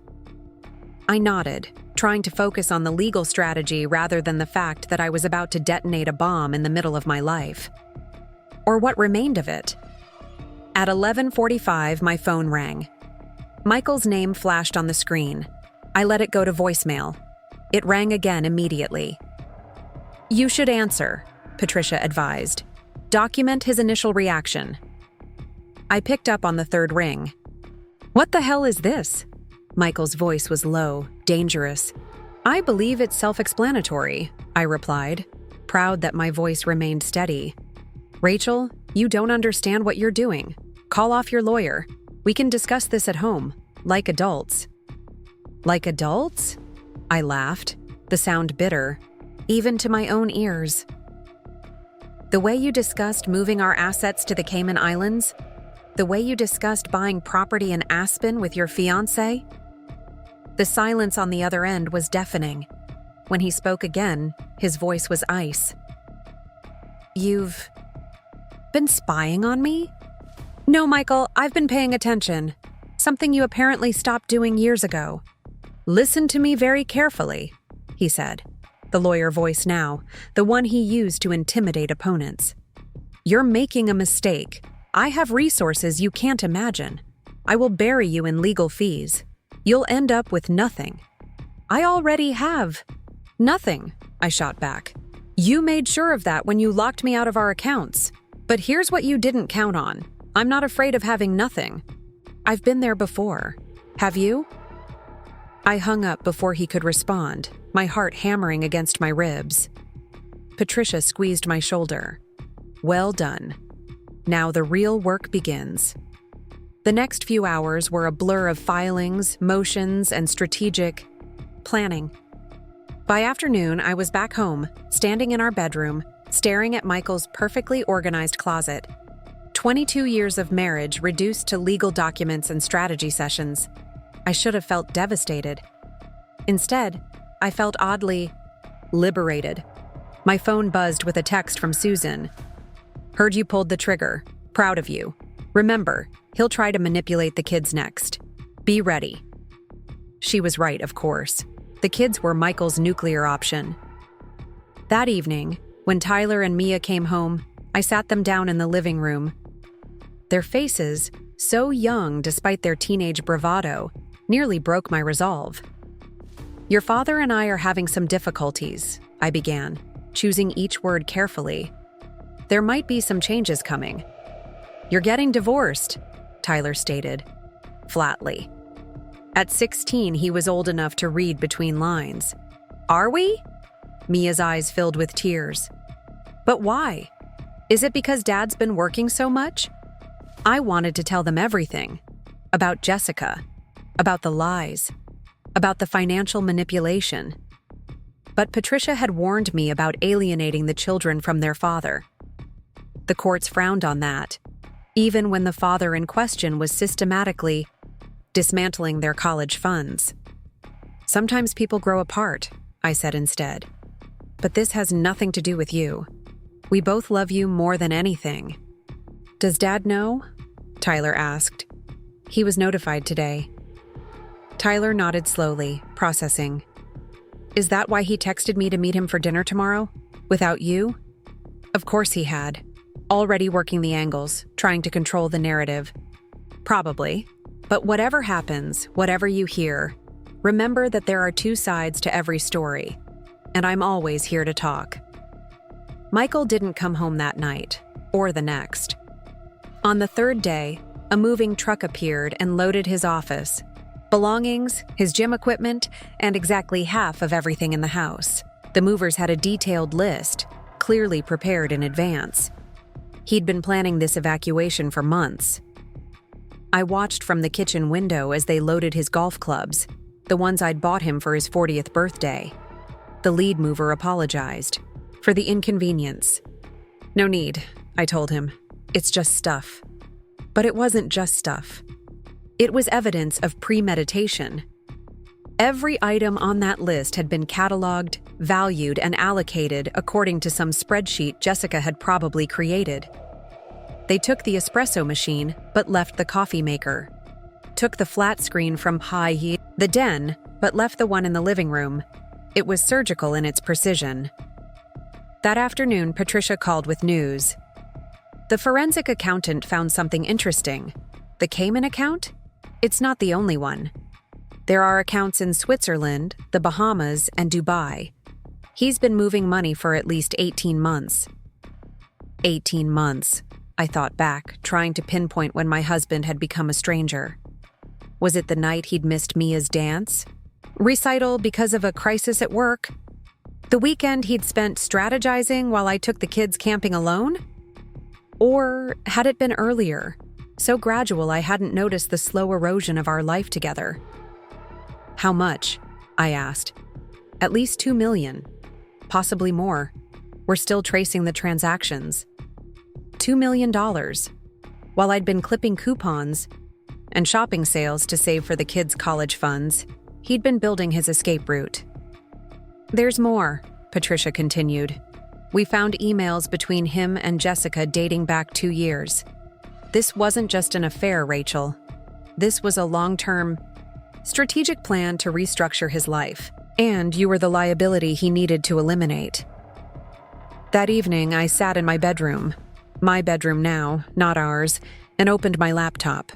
Speaker 1: I nodded, trying to focus on the legal strategy rather than the fact that I was about to detonate a bomb in the middle of my life. Or what remained of it. At 11:45, my phone rang. Michael's name flashed on the screen. I let it go to voicemail. It rang again immediately. "You should answer," Patricia advised. "Document his initial reaction." I picked up on the third ring. "What the hell is this?" Michael's voice was low, dangerous. "I believe it's self-explanatory," I replied, proud that my voice remained steady. "Rachel, you don't understand what you're doing. Call off your lawyer. We can discuss this at home, like adults." "Like adults?" I laughed, the sound bitter, even to my own ears. "The way you discussed moving our assets to the Cayman Islands? The way you discussed buying property in Aspen with your fiancé?" The silence on the other end was deafening. When he spoke again, his voice was ice. "You've been spying on me?" "No, Michael, I've been paying attention. Something you apparently stopped doing years ago." "Listen to me very carefully," he said, the lawyer voice now, the one he used to intimidate opponents. "You're making a mistake. I have resources you can't imagine. I will bury you in legal fees. You'll end up with nothing." "I already have nothing," I shot back. "You made sure of that when you locked me out of our accounts. But here's what you didn't count on. I'm not afraid of having nothing. I've been there before. Have you?" I hung up before he could respond, my heart hammering against my ribs. Patricia squeezed my shoulder. "Well done. Now the real work begins." The next few hours were a blur of filings, motions, and strategic planning. By afternoon, I was back home, standing in our bedroom, staring at Michael's perfectly organized closet. 22 years of marriage reduced to legal documents and strategy sessions. I should have felt devastated. Instead, I felt oddly liberated. My phone buzzed with a text from Susan. "Heard you pulled the trigger. Proud of you. Remember, he'll try to manipulate the kids next. Be ready." She was right, of course. The kids were Michael's nuclear option. That evening, when Tyler and Mia came home, I sat them down in the living room. Their faces, so young despite their teenage bravado, nearly broke my resolve. "Your father and I are having some difficulties," I began, choosing each word carefully. "There might be some changes coming." "You're getting divorced," Tyler stated, flatly. At 16, he was old enough to read between lines. "Are we?" Mia's eyes filled with tears. "But why? Is it because Dad's been working so much?" I wanted to tell them everything. About Jessica. About the lies. About the financial manipulation. But Patricia had warned me about alienating the children from their father. The courts frowned on that, even when the father in question was systematically dismantling their college funds. Sometimes people grow apart, I said instead. But this has nothing to do with you. We both love you more than anything. Does Dad know? Tyler asked. He was notified today. Tyler nodded slowly, processing. Is that why he texted me to meet him for dinner tomorrow? Without you? Of course he had. Already working the angles, trying to control the narrative. Probably. But whatever happens, whatever you hear, remember that there are two sides to every story, and I'm always here to talk. Michael didn't come home that night, or the next. On the third day, a moving truck appeared and loaded his office, belongings, his gym equipment, and exactly half of everything in the house. The movers had a detailed list, clearly prepared in advance. He'd been planning this evacuation for months. I watched from the kitchen window as they loaded his golf clubs, the ones I'd bought him for his 40th birthday. The lead mover apologized for the inconvenience. No need, I told him. It's just stuff. But it wasn't just stuff. It was evidence of premeditation. Every item on that list had been cataloged, valued, and allocated according to some spreadsheet Jessica had probably created. They took the espresso machine, but left the coffee maker. Took the flat screen from the den, but left the one in the living room. It was surgical in its precision. That afternoon, Patricia called with news. The forensic accountant found something interesting. The Cayman account? It's not the only one. There are accounts in Switzerland, the Bahamas, and Dubai. He's been moving money for at least 18 months. 18 months, I thought back, trying to pinpoint when my husband had become a stranger. Was it the night he'd missed Mia's dance? Recital because of a crisis at work? The weekend he'd spent strategizing while I took the kids camping alone? Or had it been earlier, so gradual I hadn't noticed the slow erosion of our life together? How much? I asked. At least $2 million. Possibly more. We're still tracing the transactions. $2 million. While I'd been clipping coupons and shopping sales to save for the kids' college funds, he'd been building his escape route. There's more, Patricia continued. We found emails between him and Jessica dating back 2 years. This wasn't just an affair, Rachel. This was a long-term, strategic plan to restructure his life, and you were the liability he needed to eliminate. That evening, I sat in my bedroom now, not ours, and opened my laptop.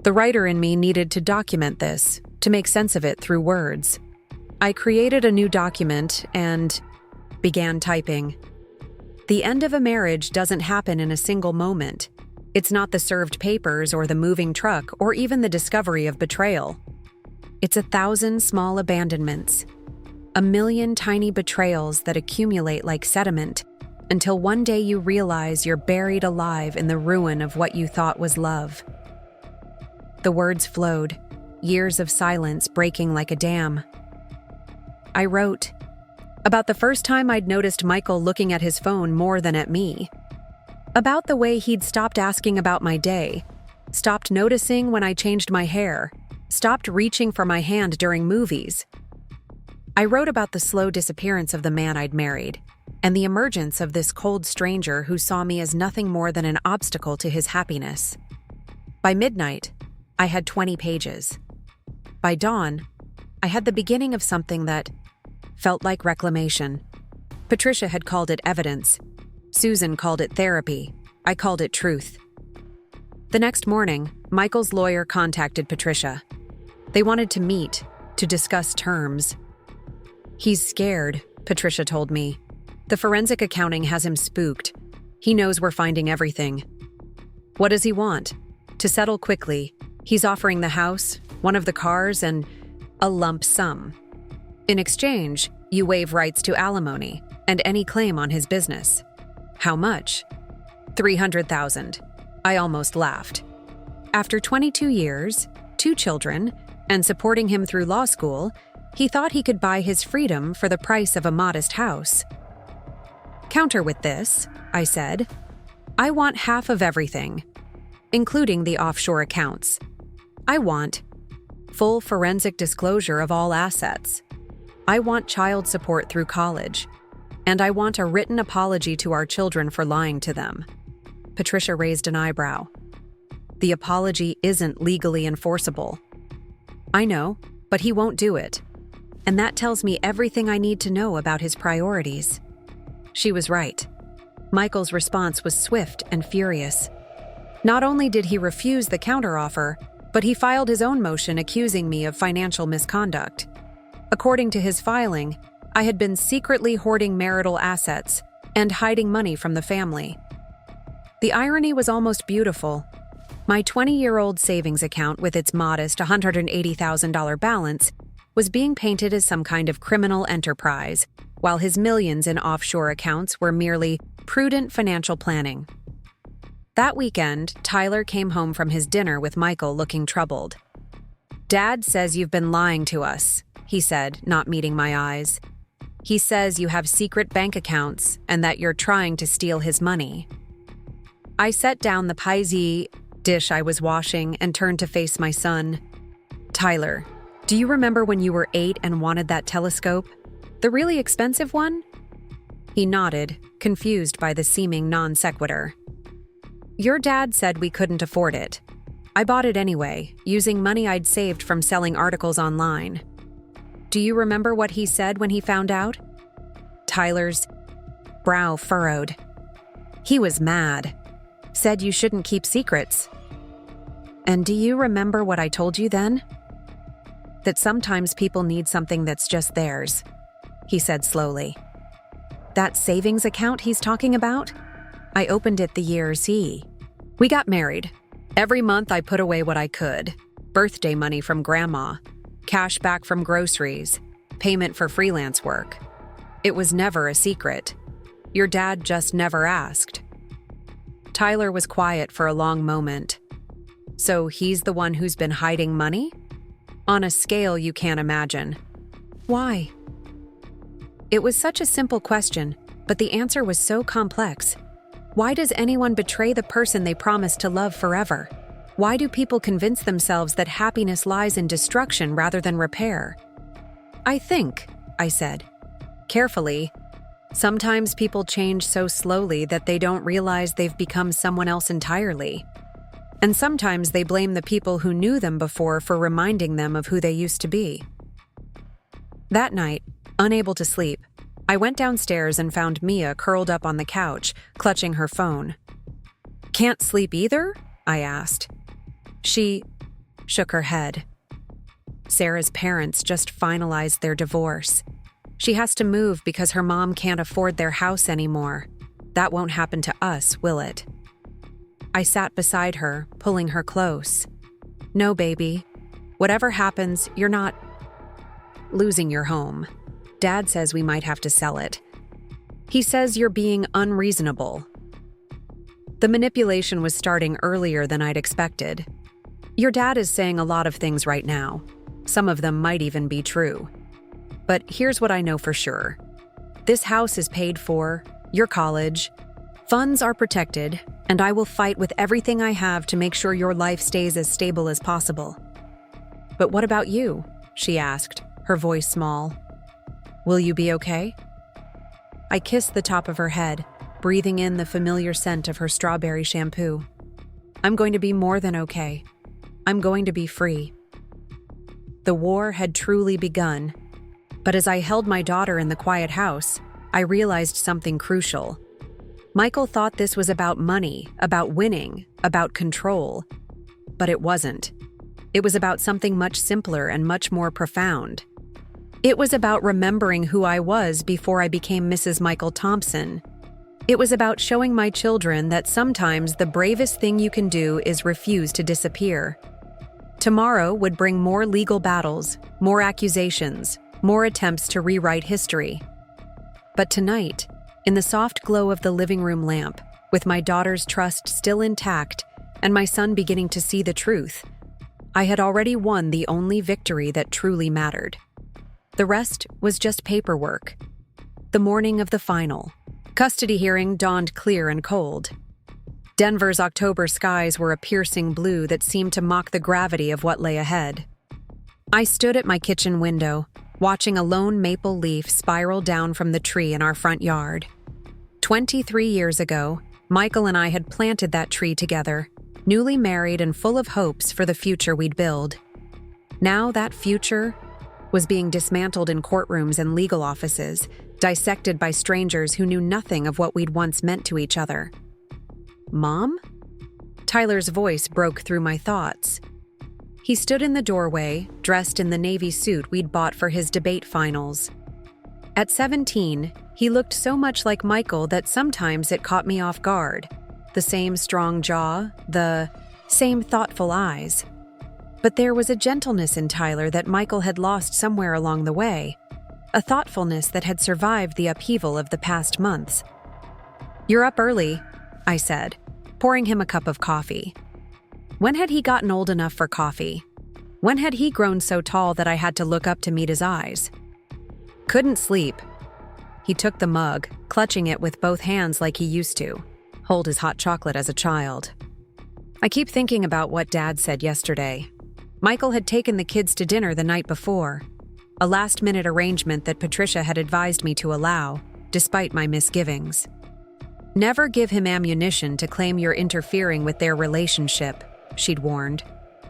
Speaker 1: The writer in me needed to document this, to make sense of it through words. I created a new document and began typing. The end of a marriage doesn't happen in a single moment. It's not the served papers or the moving truck or even the discovery of betrayal. It's 1,000 small abandonments, 1,000,000 tiny betrayals that accumulate like sediment until one day you realize you're buried alive in the ruin of what you thought was love. The words flowed, years of silence breaking like a dam. I wrote about the first time I'd noticed Michael looking at his phone more than at me. About the way he'd stopped asking about my day, stopped noticing when I changed my hair, stopped reaching for my hand during movies. I wrote about the slow disappearance of the man I'd married, and the emergence of this cold stranger who saw me as nothing more than an obstacle to his happiness. By midnight, I had 20 pages. By dawn, I had the beginning of something that felt like reclamation. Patricia had called it evidence. Susan called it therapy. I called it truth. The next morning, Michael's lawyer contacted Patricia. They wanted to meet, to discuss terms. He's scared, Patricia told me. The forensic accounting has him spooked. He knows we're finding everything. What does he want? To settle quickly. He's offering the house, one of the cars, and a lump sum. In exchange, you waive rights to alimony and any claim on his business. How much? $300,000. I almost laughed. After 22 years, 2 children, and supporting him through law school, he thought he could buy his freedom for the price of a modest house. Counter with this, I said. I want half of everything, including the offshore accounts. I want Full forensic disclosure of all assets. I want child support through college. And I want a written apology to our children for lying to them." Patricia raised an eyebrow. "The apology isn't legally enforceable." "I know, but he won't do it. And that tells me everything I need to know about his priorities." She was right. Michael's response was swift and furious. Not only did he refuse the counteroffer, but he filed his own motion accusing me of financial misconduct. According to his filing, I had been secretly hoarding marital assets and hiding money from the family. The irony was almost beautiful. My 20-year-old savings account with its modest $180,000 balance was being painted as some kind of criminal enterprise, while his millions in offshore accounts were merely prudent financial planning. That weekend, Tyler came home from his dinner with Michael looking troubled. "Dad says you've been lying to us," he said, not meeting my eyes. "He says you have secret bank accounts and that you're trying to steal his money." I set down the paisi dish I was washing and turned to face my son. "Tyler, do you remember when you were 8 and wanted that telescope? The really expensive one?" He nodded, confused by the seeming non sequitur. "Your dad said we couldn't afford it. I bought it anyway, using money I'd saved from selling articles online. Do you remember what he said when he found out?" Tyler's brow furrowed. "He was mad. Said you shouldn't keep secrets." "And do you remember what I told you then?" "That sometimes people need something that's just theirs," he said slowly. "That savings account he's talking about? I opened it the year we got married. Every month I put away what I could. Birthday money from grandma, cash back from groceries, payment for freelance work. It was never a secret. Your dad just never asked." Tyler was quiet for a long moment. "So he's the one who's been hiding money?" "On a scale you can't imagine." "Why?" It was such a simple question, but the answer was so complex. Why does anyone betray the person they promised to love forever? Why do people convince themselves that happiness lies in destruction rather than repair? "I think," I said, carefully, "sometimes people change so slowly that they don't realize they've become someone else entirely. And sometimes they blame the people who knew them before for reminding them of who they used to be." That night, unable to sleep, I went downstairs and found Mia curled up on the couch, clutching her phone. "Can't sleep either?" I asked. She shook her head. "Sarah's parents just finalized their divorce. She has to move because her mom can't afford their house anymore. That won't happen to us, will it?" I sat beside her, pulling her close. "No, baby. Whatever happens, you're not losing your home. Dad says we might have to sell it. He says you're being unreasonable." The manipulation was starting earlier than I'd expected. "Your dad is saying a lot of things right now. Some of them might even be true. But here's what I know for sure. This house is paid for, your college, funds are protected, and I will fight with everything I have to make sure your life stays as stable as possible." "But what about you?" she asked, her voice small. "Will you be okay?" I kissed the top of her head, breathing in the familiar scent of her strawberry shampoo. "I'm going to be more than okay. I'm going to be free." The war had truly begun, but as I held my daughter in the quiet house, I realized something crucial. Michael thought this was about money, about winning, about control. But it wasn't. It was about something much simpler and much more profound. It was about remembering who I was before I became Mrs. Michael Thompson. It was about showing my children that sometimes the bravest thing you can do is refuse to disappear. Tomorrow would bring more legal battles, more accusations, more attempts to rewrite history. But tonight, in the soft glow of the living room lamp, with my daughter's trust still intact and my son beginning to see the truth, I had already won the only victory that truly mattered. The rest was just paperwork. The morning of the final custody hearing dawned clear and cold. Denver's October skies were a piercing blue that seemed to mock the gravity of what lay ahead. I stood at my kitchen window, watching a lone maple leaf spiral down from the tree in our front yard. 23 years ago, Michael and I had planted that tree together, newly married and full of hopes for the future we'd build. Now that future was being dismantled in courtrooms and legal offices, dissected by strangers who knew nothing of what we'd once meant to each other. "Mom?" Tyler's voice broke through my thoughts. He stood in the doorway, dressed in the navy suit we'd bought for his debate finals. At 17, he looked so much like Michael that sometimes it caught me off guard. The same strong jaw, the same thoughtful eyes. But there was a gentleness in Tyler that Michael had lost somewhere along the way, a thoughtfulness that had survived the upheaval of the past months. "You're up early," I said, pouring him a cup of coffee. When had he gotten old enough for coffee? When had he grown so tall that I had to look up to meet his eyes? "Couldn't sleep." He took the mug, clutching it with both hands like he used to, hold his hot chocolate as a child. "I keep thinking about what Dad said yesterday. Michael had taken the kids to dinner the night before, a last-minute arrangement that Patricia had advised me to allow, despite my misgivings. Never give him ammunition to claim you're interfering with their relationship, she'd warned.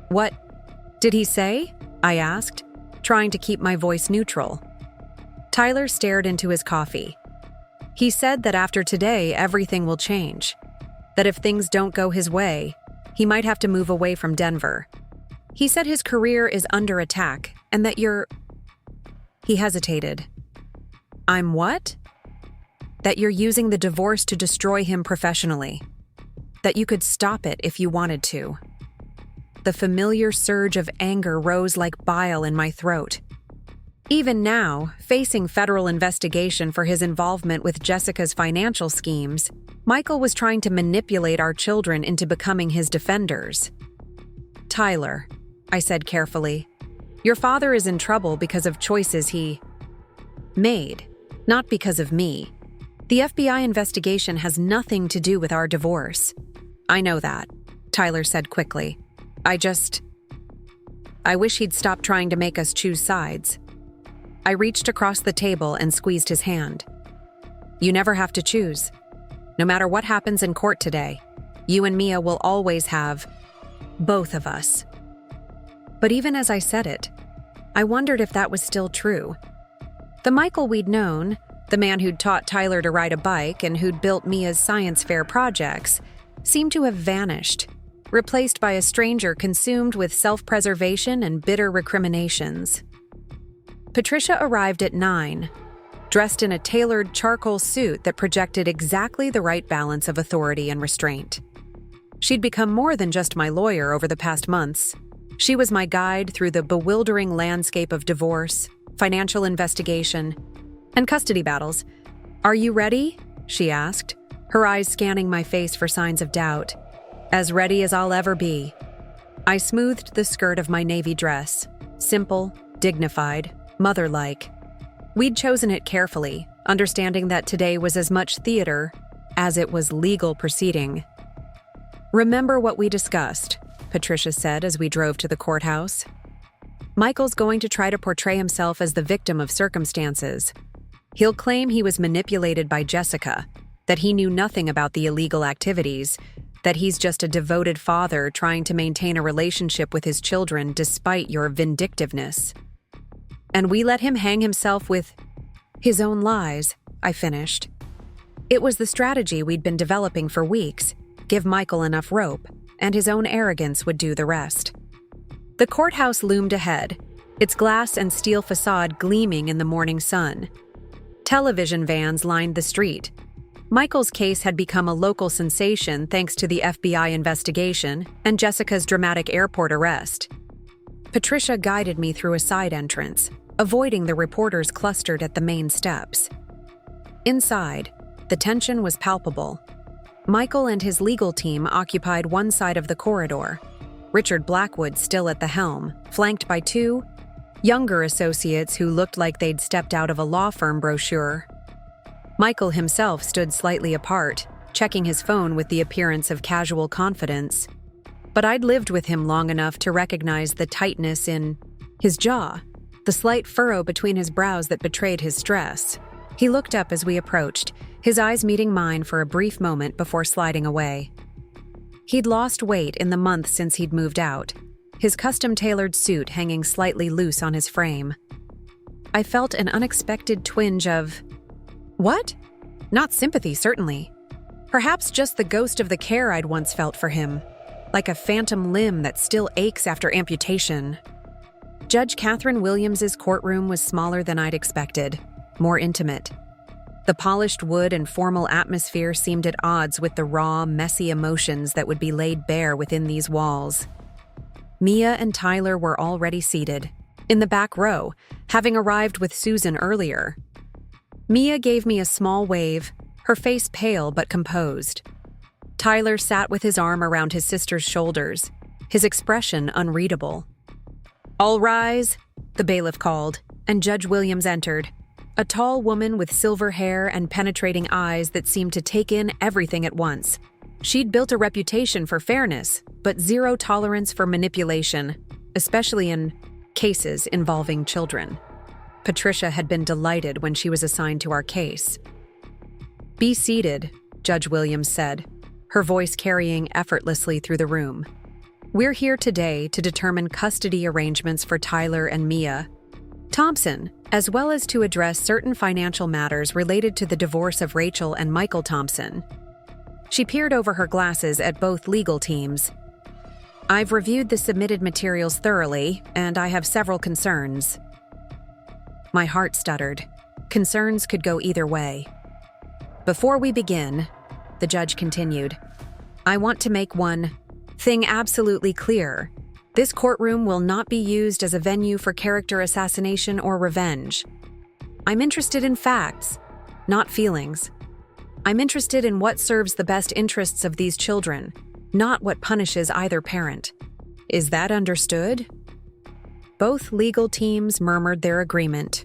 Speaker 1: "What did he say?" I asked, trying to keep my voice neutral. Tyler stared into his coffee. "He said that after today, everything will change. That if things don't go his way, he might have to move away from Denver. He said his career is under attack and that you're..." He hesitated. "I'm what?" "That you're using the divorce to destroy him professionally. That you could stop it if you wanted to." The familiar surge of anger rose like bile in my throat. Even now, facing federal investigation for his involvement with Jessica's financial schemes, Michael was trying to manipulate our children into becoming his defenders. "Tyler," I said carefully, "your father is in trouble because of choices he made, not because of me. The FBI investigation has nothing to do with our divorce." "I know that," Tyler said quickly. I wish he'd stop trying to make us choose sides." I reached across the table and squeezed his hand. "You never have to choose. No matter what happens in court today, you and Mia will always have both of us." But even as I said it, I wondered if that was still true. The Michael we'd known, the man who'd taught Tyler to ride a bike and who'd built Mia's science fair projects, seemed to have vanished, replaced by a stranger consumed with self-preservation and bitter recriminations. Patricia arrived at 9, dressed in a tailored charcoal suit that projected exactly the right balance of authority and restraint. She'd become more than just my lawyer over the past months. She was my guide through the bewildering landscape of divorce, financial investigation, and custody battles. "Are you ready?" she asked, her eyes scanning my face for signs of doubt. "As ready as I'll ever be." I smoothed the skirt of my navy dress, simple, dignified, mother-like. We'd chosen it carefully, understanding that today was as much theater as it was legal proceeding. "Remember what we discussed," Patricia said as we drove to the courthouse. "Michael's going to try to portray himself as the victim of circumstances. He'll claim he was manipulated by Jessica, that he knew nothing about the illegal activities, that he's just a devoted father trying to maintain a relationship with his children despite your vindictiveness. And we let him hang himself with his own lies," I finished. It was the strategy we'd been developing for weeks: give Michael enough rope, and his own arrogance would do the rest. The courthouse loomed ahead, its glass and steel facade gleaming in the morning sun. Television vans lined the street. Michael's case had become a local sensation thanks to the FBI investigation and Jessica's dramatic airport arrest. Patricia guided me through a side entrance, avoiding the reporters clustered at the main steps. Inside, the tension was palpable. Michael and his legal team occupied one side of the corridor, Richard Blackwood still at the helm, flanked by 2 younger associates who looked like they'd stepped out of a law firm brochure. Michael himself stood slightly apart, checking his phone with the appearance of casual confidence. But I'd lived with him long enough to recognize the tightness in His jaw, the slight furrow between his brows that betrayed his stress. He looked up as we approached, his eyes meeting mine for a brief moment before sliding away. He'd lost weight in the month since he'd moved out, his custom-tailored suit hanging slightly loose on his frame. I felt an unexpected twinge of... what? Not sympathy, certainly. Perhaps just the ghost of the care I'd once felt for him, like a phantom limb that still aches after amputation. Judge Catherine Williams's courtroom was smaller than I'd expected, more intimate. The polished wood and formal atmosphere seemed at odds with the raw, messy emotions that would be laid bare within these walls. Mia and Tyler were already seated, in the back row, having arrived with Susan earlier. Mia gave me a small wave, her face pale but composed. Tyler sat with his arm around his sister's shoulders, his expression unreadable. "All rise," the bailiff called, and Judge Williams entered, a tall woman with silver hair and penetrating eyes that seemed to take in everything at once. She'd built a reputation for fairness, but zero tolerance for manipulation, especially in cases involving children. Patricia had been delighted when she was assigned to our case. "Be seated," Judge Williams said, her voice carrying effortlessly through the room. "We're here today to determine custody arrangements for Tyler and Mia Thompson, as well as to address certain financial matters related to the divorce of Rachel and Michael Thompson." She peered over her glasses at both legal teams. "I've reviewed the submitted materials thoroughly, and I have several concerns." My heart stuttered. Concerns could go either way. "Before we begin," the judge continued, "I want to make one thing absolutely clear. This courtroom will not be used as a venue for character assassination or revenge. I'm interested in facts, not feelings. I'm interested in what serves the best interests of these children, not what punishes either parent. Is that understood?" Both legal teams murmured their agreement.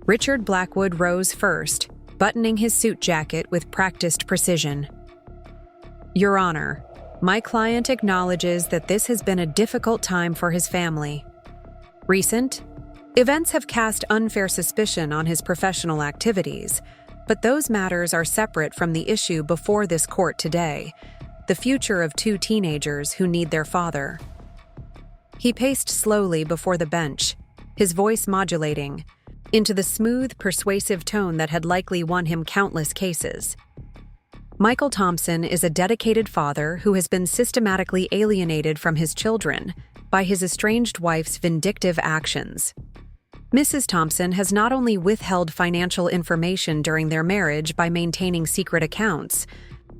Speaker 1: Richard Blackwood rose first, buttoning his suit jacket with practiced precision. "Your Honor, my client acknowledges that this has been a difficult time for his family. Recent events have cast unfair suspicion on his professional activities, but those matters are separate from the issue before this court today, the future of two teenagers who need their father." He paced slowly before the bench, his voice modulating into the smooth, persuasive tone that had likely won him countless cases. "Michael Thompson is a dedicated father who has been systematically alienated from his children by his estranged wife's vindictive actions. Mrs. Thompson has not only withheld financial information during their marriage by maintaining secret accounts,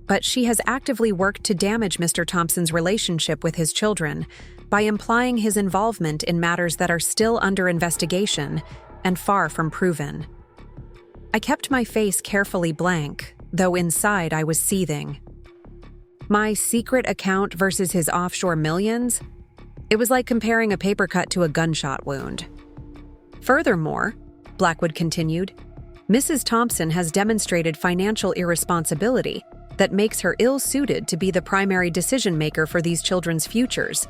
Speaker 1: but she has actively worked to damage Mr. Thompson's relationship with his children by implying his involvement in matters that are still under investigation and far from proven." I kept my face carefully blank, though inside I was seething. My secret account versus his offshore millions? It was like comparing a paper cut to a gunshot wound. "Furthermore," Blackwood continued, "Mrs. Thompson has demonstrated financial irresponsibility that makes her ill-suited to be the primary decision-maker for these children's futures.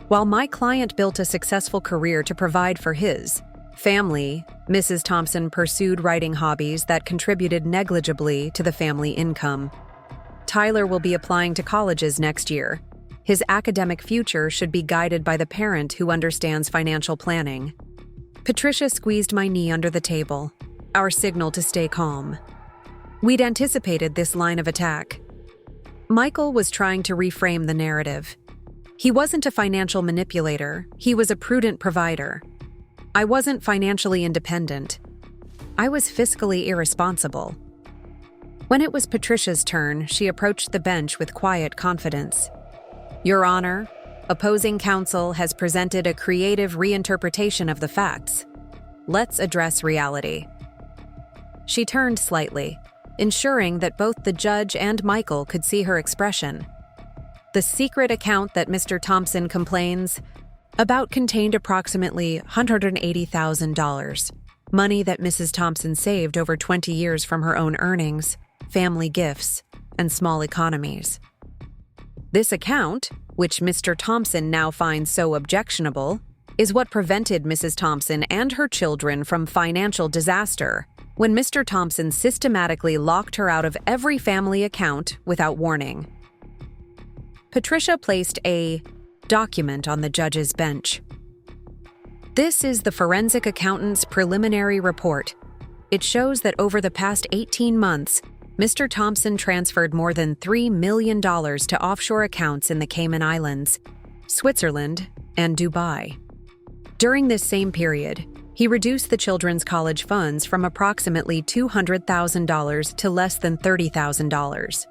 Speaker 1: While my client built a successful career to provide for his family, Mrs. Thompson pursued writing hobbies that contributed negligibly to the family income. Tyler will be applying to colleges next year. His academic future should be guided by the parent who understands financial planning." Patricia squeezed my knee under the table, our signal to stay calm. We'd anticipated this line of attack. Michael was trying to reframe the narrative. He wasn't a financial manipulator, he was a prudent provider. I wasn't financially independent. I was fiscally irresponsible. When it was Patricia's turn, she approached the bench with quiet confidence. "Your Honor, opposing counsel has presented a creative reinterpretation of the facts. Let's address reality." She turned slightly, ensuring that both the judge and Michael could see her expression. "The secret account that Mr. Thompson complains about contained approximately $180,000, money that Mrs. Thompson saved over 20 years from her own earnings, family gifts, and small economies. This account, which Mr. Thompson now finds so objectionable, is what prevented Mrs. Thompson and her children from financial disaster when Mr. Thompson systematically locked her out of every family account without warning. Patricia placed a document on the judge's bench. This is the forensic accountant's preliminary report. It shows that over the past 18 months, Mr. Thompson transferred more than $3 million to offshore accounts in the Cayman Islands, Switzerland, and Dubai. During this same period, he reduced the children's college funds from approximately $200,000 to less than $30,000,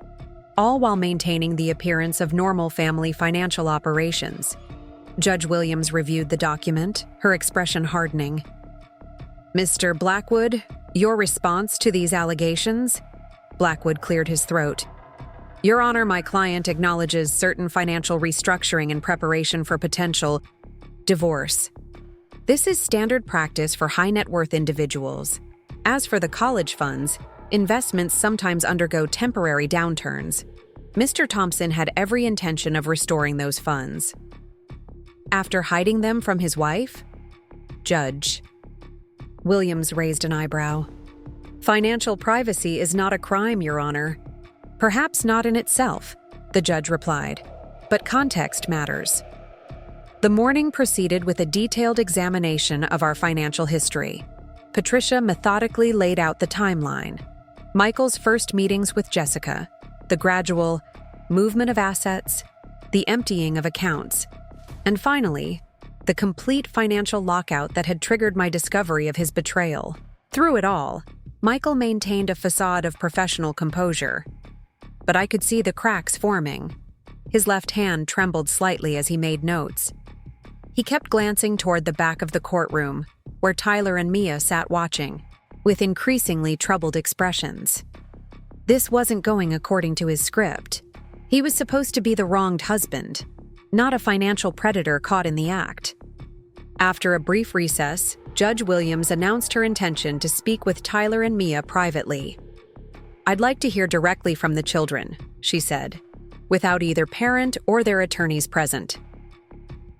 Speaker 1: all while maintaining the appearance of normal family financial operations. Judge Williams reviewed the document, her expression hardening. "Mr. Blackwood, your response to these allegations?" Blackwood cleared his throat. "Your Honor, my client acknowledges certain financial restructuring in preparation for potential divorce. This is standard practice for high-net-worth individuals. As for the college funds, investments sometimes undergo temporary downturns. Mr. Thompson had every intention of restoring those funds." "After hiding them from his wife?" Judge Williams raised an eyebrow. "Financial privacy is not a crime, Your Honor." "Perhaps not in itself," the judge replied, "but context matters." The morning proceeded with a detailed examination of our financial history. Patricia methodically laid out the timeline. Michael's first meetings with Jessica, the gradual movement of assets, the emptying of accounts, and finally, the complete financial lockout that had triggered my discovery of his betrayal. Through it all, Michael maintained a facade of professional composure, but I could see the cracks forming. His left hand trembled slightly as he made notes. He kept glancing toward the back of the courtroom, where Tyler and Mia sat watching, with increasingly troubled expressions. This wasn't going according to his script. He was supposed to be the wronged husband, not a financial predator caught in the act. After a brief recess, Judge Williams announced her intention to speak with Tyler and Mia privately. "I'd like to hear directly from the children," she said, without either parent or their attorneys present.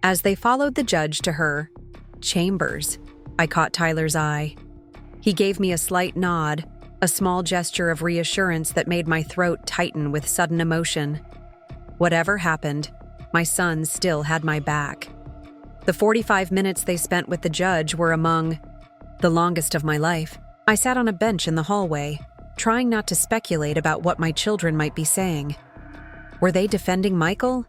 Speaker 1: As they followed the judge to her chambers, I caught Tyler's eye. He gave me a slight nod, a small gesture of reassurance that made my throat tighten with sudden emotion. Whatever happened, my son still had my back. The 45 minutes they spent with the judge were among the longest of my life. I sat on a bench in the hallway, trying not to speculate about what my children might be saying. Were they defending Michael?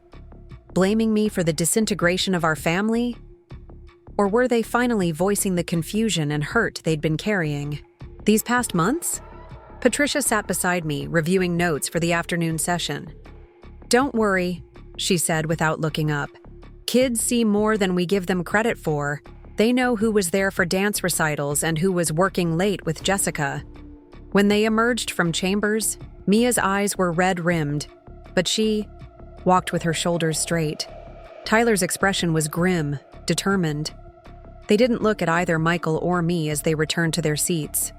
Speaker 1: Blaming me for the disintegration of our family? Or were they finally voicing the confusion and hurt they'd been carrying? These past months? Patricia sat beside me, reviewing notes for the afternoon session. "Don't worry," she said without looking up. "Kids see more than we give them credit for. They know who was there for dance recitals and who was working late with Jessica." When they emerged from chambers, Mia's eyes were red-rimmed, but she walked with her shoulders straight. Tyler's expression was grim, determined. They didn't look at either Michael or me as they returned to their seats.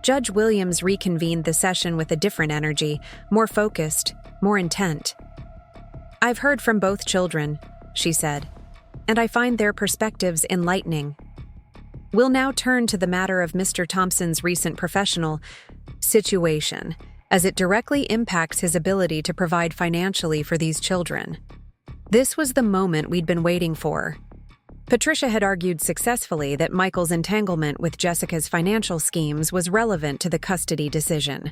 Speaker 1: Judge Williams reconvened the session with a different energy, more focused, more intent. "I've heard from both children," she said, "and I find their perspectives enlightening. We'll now turn to the matter of Mr. Thompson's recent professional situation, as it directly impacts his ability to provide financially for these children." This was the moment we'd been waiting for. Patricia had argued successfully that Michael's entanglement with Jessica's financial schemes was relevant to the custody decision,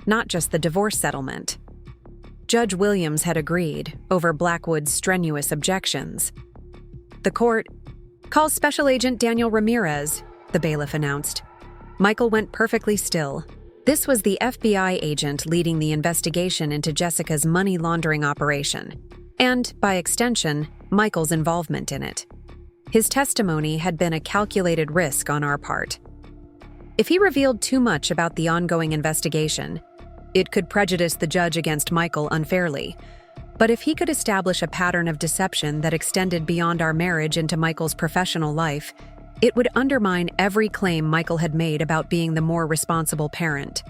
Speaker 1: not just the divorce settlement. Judge Williams had agreed, over Blackwood's strenuous objections. "The court calls Special Agent Daniel Ramirez," the bailiff announced. Michael went perfectly still. This was the FBI agent leading the investigation into Jessica's money laundering operation, and, by extension, Michael's involvement in it. His testimony had been a calculated risk on our part. If he revealed too much about the ongoing investigation, it could prejudice the judge against Michael unfairly. But if he could establish a pattern of deception that extended beyond our marriage into Michael's professional life, it would undermine every claim Michael had made about being the more responsible parent.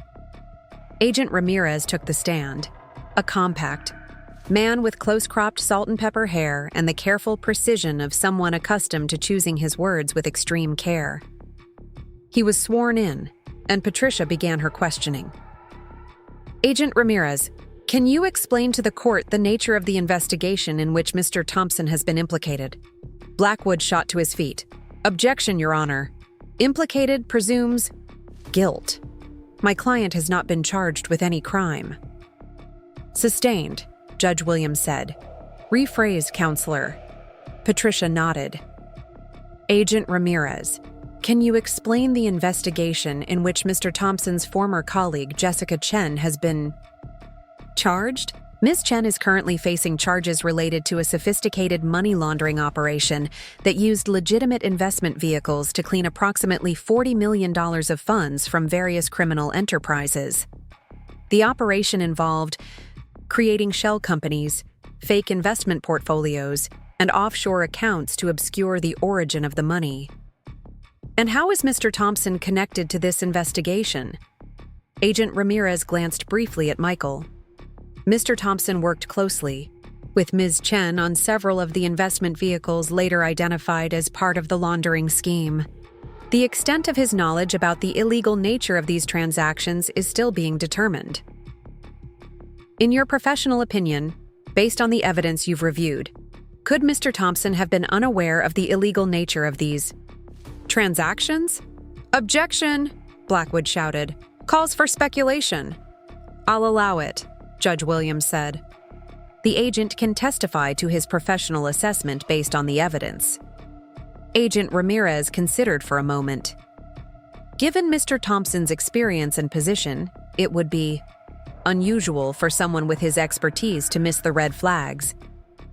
Speaker 1: Agent Ramirez took the stand, a compact, Man with close-cropped salt and pepper hair and the careful precision of someone accustomed to choosing his words with extreme care. He was sworn in, and Patricia began her questioning. Agent Ramirez, can you explain to the court the nature of the investigation in which Mr. Thompson has been implicated? Blackwood shot to his feet. Objection, Your Honor. Implicated presumes guilt. My client has not been charged with any crime. Sustained, Judge Williams said. Rephrase, counselor. Patricia nodded. Agent Ramirez, can you explain the investigation in which Mr. Thompson's former colleague, Jessica Chen, has been charged? Ms. Chen is currently facing charges related to a sophisticated money laundering operation that used legitimate investment vehicles to clean approximately $40 million of funds from various criminal enterprises. The operation involved creating shell companies, fake investment portfolios, and offshore accounts to obscure the origin of the money. And how is Mr. Thompson connected to this investigation? Agent Ramirez glanced briefly at Michael. Mr. Thompson worked closely with Ms. Chen on several of the investment vehicles later identified as part of the laundering scheme. The extent of his knowledge about the illegal nature of these transactions is still being determined. In your professional opinion, based on the evidence you've reviewed, could Mr. Thompson have been unaware of the illegal nature of these transactions? Objection, Blackwood shouted. Calls for speculation. I'll allow it, Judge Williams said. The agent can testify to his professional assessment based on the evidence. Agent Ramirez considered for a moment. Given Mr. Thompson's experience and position, it would be unusual for someone with his expertise to miss the red flags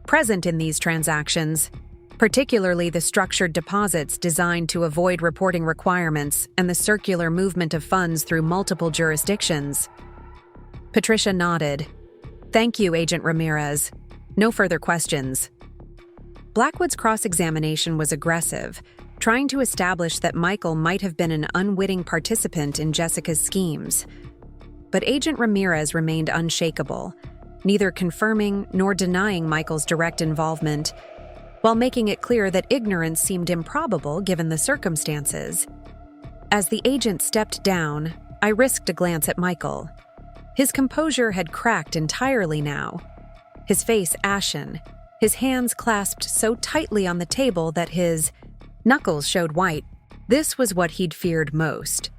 Speaker 1: present in these transactions, particularly the structured deposits designed to avoid reporting requirements and the circular movement of funds through multiple jurisdictions. Patricia nodded. Thank you, Agent Ramirez. No further questions. Blackwood's cross-examination was aggressive, trying to establish that Michael might have been an unwitting participant in Jessica's schemes. But Agent Ramirez remained unshakable, neither confirming nor denying Michael's direct involvement, while making it clear that ignorance seemed improbable given the circumstances. As the agent stepped down, I risked a glance at Michael. His composure had cracked entirely now, his face ashen, his hands clasped so tightly on the table that his knuckles showed white. This was what he'd feared most.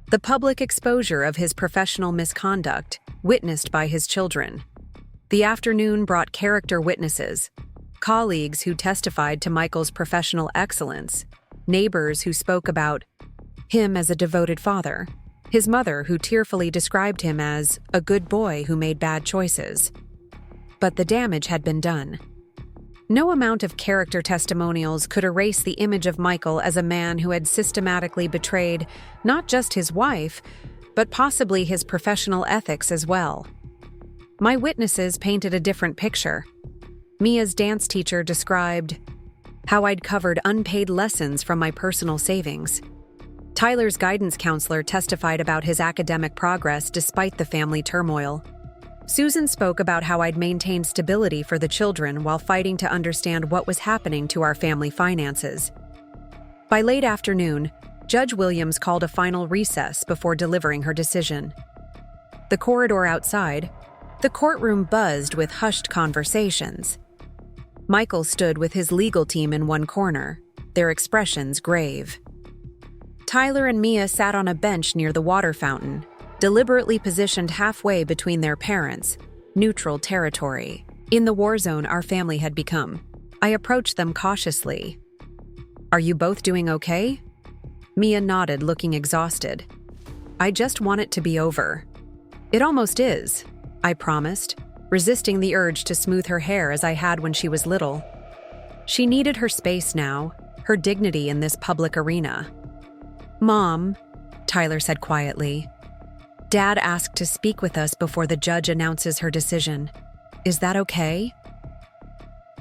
Speaker 1: The public exposure of his professional misconduct, witnessed by his children. The afternoon brought character witnesses, colleagues who testified to Michael's professional excellence, neighbors who spoke about him as a devoted father, his mother who tearfully described him as a good boy who made bad choices. But the damage had been done. No amount of character testimonials could erase the image of Michael as a man who had systematically betrayed not just his wife, but possibly his professional ethics as well. My witnesses painted a different picture. Mia's dance teacher described how I'd covered unpaid lessons from my personal savings. Tyler's guidance counselor testified about his academic progress despite the family turmoil. Susan spoke about how I'd maintained stability for the children while fighting to understand what was happening to our family finances. By late afternoon, Judge Williams called a final recess before delivering her decision. The corridor outside, the courtroom buzzed with hushed conversations. Michael stood with his legal team in one corner, their expressions grave. Tyler and Mia sat on a bench near the water fountain, deliberately positioned halfway between their parents, neutral territory. In the war zone our family had become, I approached them cautiously. Are you both doing okay? Mia nodded, looking exhausted. I just want it to be over. It almost is, I promised, resisting the urge to smooth her hair as I had when she was little. She needed her space now, her dignity in this public arena. Mom, Tyler said quietly. Dad asked to speak with us before the judge announces her decision. Is that okay?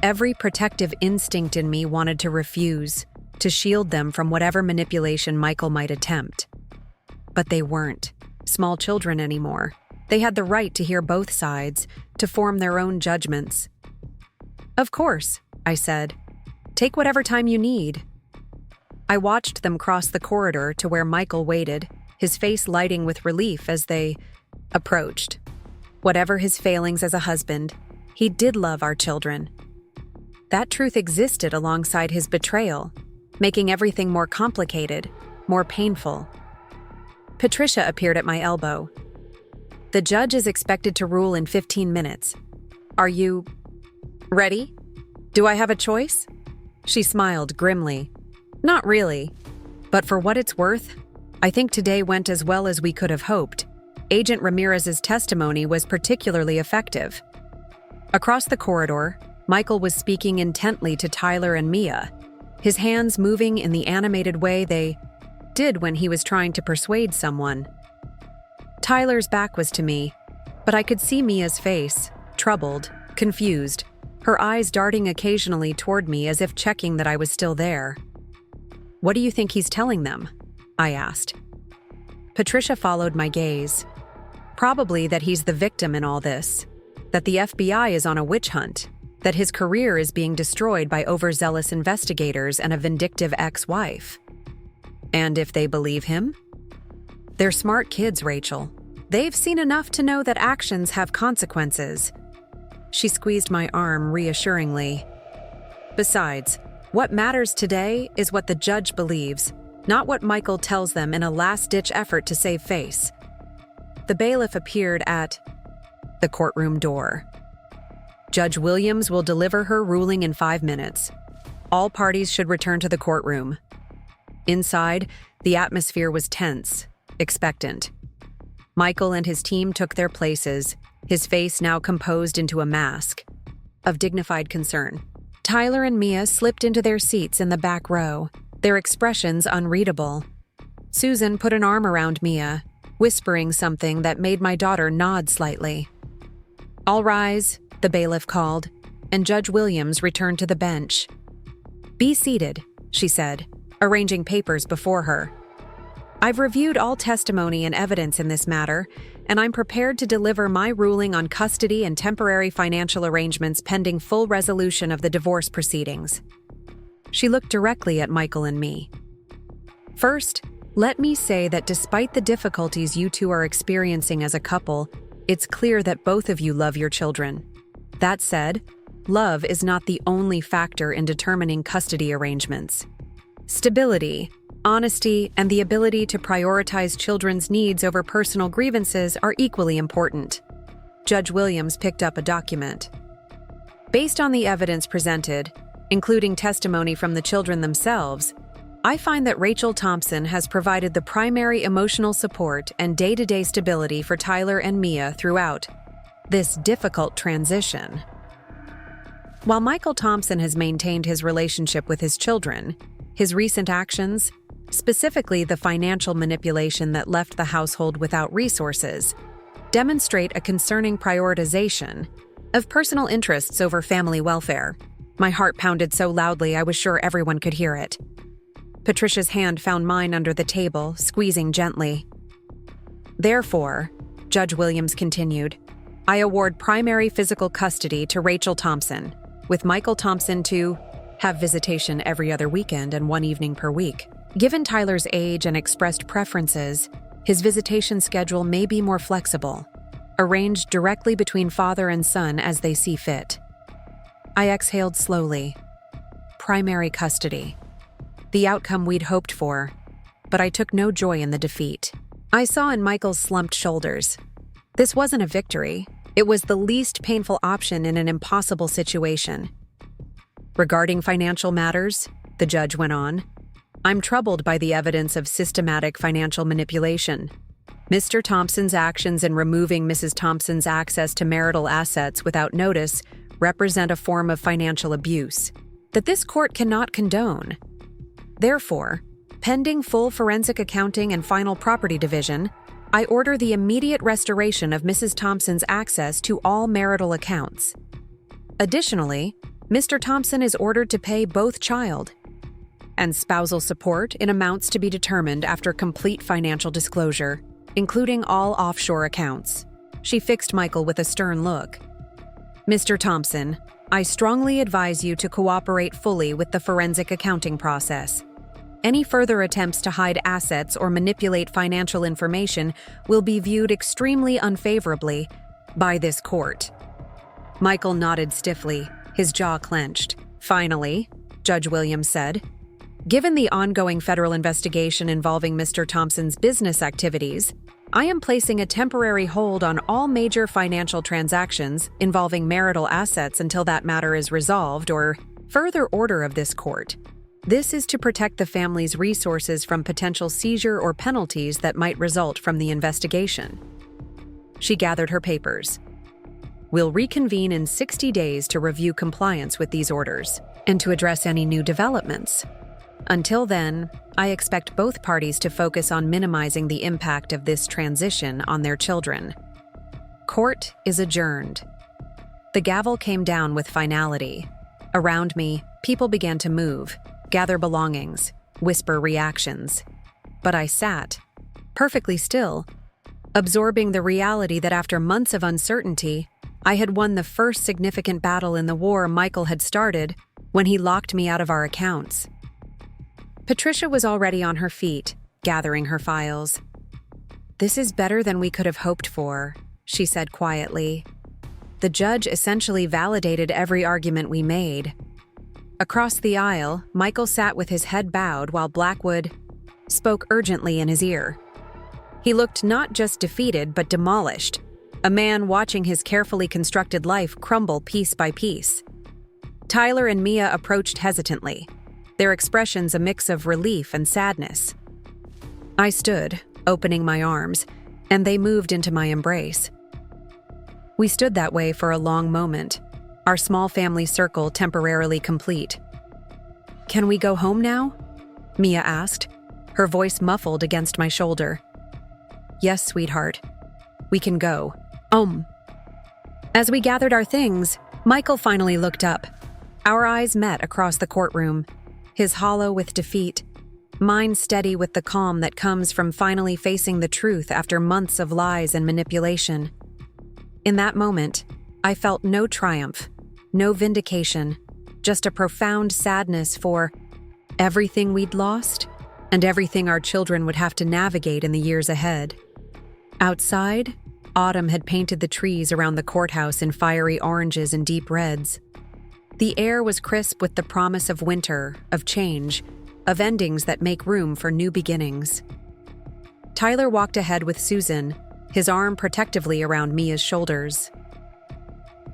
Speaker 1: Every protective instinct in me wanted to refuse, to shield them from whatever manipulation Michael might attempt. But they weren't small children anymore. They had the right to hear both sides, to form their own judgments. "Of course," I said. "Take whatever time you need." I watched them cross the corridor to where Michael waited, his face lighting with relief as they approached. Whatever his failings as a husband, he did love our children. That truth existed alongside his betrayal, making everything more complicated, more painful. Patricia appeared at my elbow. "The judge is expected to rule in 15 minutes. Are you ready? Do I have a choice?" She smiled grimly. "Not really. But for what it's worth, I think today went as well as we could have hoped. Agent Ramirez's testimony was particularly effective." Across the corridor, Michael was speaking intently to Tyler and Mia, his hands moving in the animated way they did when he was trying to persuade someone. Tyler's back was to me, but I could see Mia's face, troubled, confused, her eyes darting occasionally toward me as if checking that I was still there. "What do you think he's telling them?" I asked. Patricia followed my gaze. "Probably that he's the victim in all this, that the FBI is on a witch hunt, that his career is being destroyed by overzealous investigators and a vindictive ex-wife. And if they believe him? They're smart kids, Rachel. They've seen enough to know that actions have consequences." She squeezed my arm reassuringly. "Besides, what matters today is what the judge believes, not what Michael tells them in a last-ditch effort to save face." The bailiff appeared at the courtroom door. "Judge Williams will deliver her ruling in 5 minutes. All parties should return to the courtroom." Inside, the atmosphere was tense, expectant. Michael and his team took their places, his face now composed into a mask of dignified concern. Tyler and Mia slipped into their seats in the back row, their expressions unreadable. Susan put an arm around Mia, whispering something that made my daughter nod slightly. "All rise," the bailiff called, and Judge Williams returned to the bench. "Be seated," she said, arranging papers before her. "I've reviewed all testimony and evidence in this matter, and I'm prepared to deliver my ruling on custody and temporary financial arrangements pending full resolution of the divorce proceedings." She looked directly at Michael and me. "First, let me say that despite the difficulties you two are experiencing as a couple, it's clear that both of you love your children. That said, love is not the only factor in determining custody arrangements. Stability, honesty, and the ability to prioritize children's needs over personal grievances are equally important." Judge Williams picked up a document. "Based on the evidence presented, including testimony from the children themselves, I find that Rachel Thompson has provided the primary emotional support and day-to-day stability for Tyler and Mia throughout this difficult transition. While Michael Thompson has maintained his relationship with his children, his recent actions, specifically the financial manipulation that left the household without resources, demonstrate a concerning prioritization of personal interests over family welfare." My heart pounded so loudly I was sure everyone could hear it. Patricia's hand found mine under the table, squeezing gently. "Therefore," Judge Williams continued, "I award primary physical custody to Rachel Thompson, with Michael Thompson to have visitation every other weekend and 1 evening per week. Given Tyler's age and expressed preferences, his visitation schedule may be more flexible, arranged directly between father and son as they see fit." I exhaled slowly. Primary custody. The outcome we'd hoped for, but I took no joy in the defeat. I saw in Michael's slumped shoulders. This wasn't a victory. It was the least painful option in an impossible situation. "Regarding financial matters," the judge went on, "I'm troubled by the evidence of systematic financial manipulation. Mr. Thompson's actions in removing Mrs. Thompson's access to marital assets without notice represent a form of financial abuse that this court cannot condone. Therefore, pending full forensic accounting and final property division, I order the immediate restoration of Mrs. Thompson's access to all marital accounts. Additionally, Mr. Thompson is ordered to pay both child and spousal support in amounts to be determined after complete financial disclosure, including all offshore accounts." She fixed Michael with a stern look. "Mr. Thompson, I strongly advise you to cooperate fully with the forensic accounting process. Any further attempts to hide assets or manipulate financial information will be viewed extremely unfavorably by this court." Michael nodded stiffly, his jaw clenched. "Finally," Judge Williams said, "given the ongoing federal investigation involving Mr. Thompson's business activities, I am placing a temporary hold on all major financial transactions involving marital assets until that matter is resolved or further order of this court. This is to protect the family's resources from potential seizure or penalties that might result from the investigation." She gathered her papers. "We'll reconvene in 60 days to review compliance with these orders and to address any new developments. Until then, I expect both parties to focus on minimizing the impact of this transition on their children. Court is adjourned." The gavel came down with finality. Around me, people began to move, gather belongings, whisper reactions. But I sat, perfectly still, absorbing the reality that after months of uncertainty, I had won the first significant battle in the war Michael had started when he locked me out of our accounts. Patricia was already on her feet, gathering her files. "This is better than we could have hoped for," she said quietly. "The judge essentially validated every argument we made." Across the aisle, Michael sat with his head bowed while Blackwood spoke urgently in his ear. He looked not just defeated but demolished, a man watching his carefully constructed life crumble piece by piece. Tyler and Mia approached hesitantly, their expressions a mix of relief and sadness. I stood, opening my arms, and they moved into my embrace. We stood that way for a long moment, our small family circle temporarily complete. "Can we go home now?" Mia asked, her voice muffled against my shoulder. "Yes, sweetheart. We can go." As we gathered our things, Michael finally looked up. Our eyes met across the courtroom, his hollow with defeat, mine steady with the calm that comes from finally facing the truth after months of lies and manipulation. In that moment, I felt no triumph, no vindication, just a profound sadness for everything we'd lost and everything our children would have to navigate in the years ahead. Outside, autumn had painted the trees around the courthouse in fiery oranges and deep reds. The air was crisp with the promise of winter, of change, of endings that make room for new beginnings. Tyler walked ahead with Susan, his arm protectively around Mia's shoulders.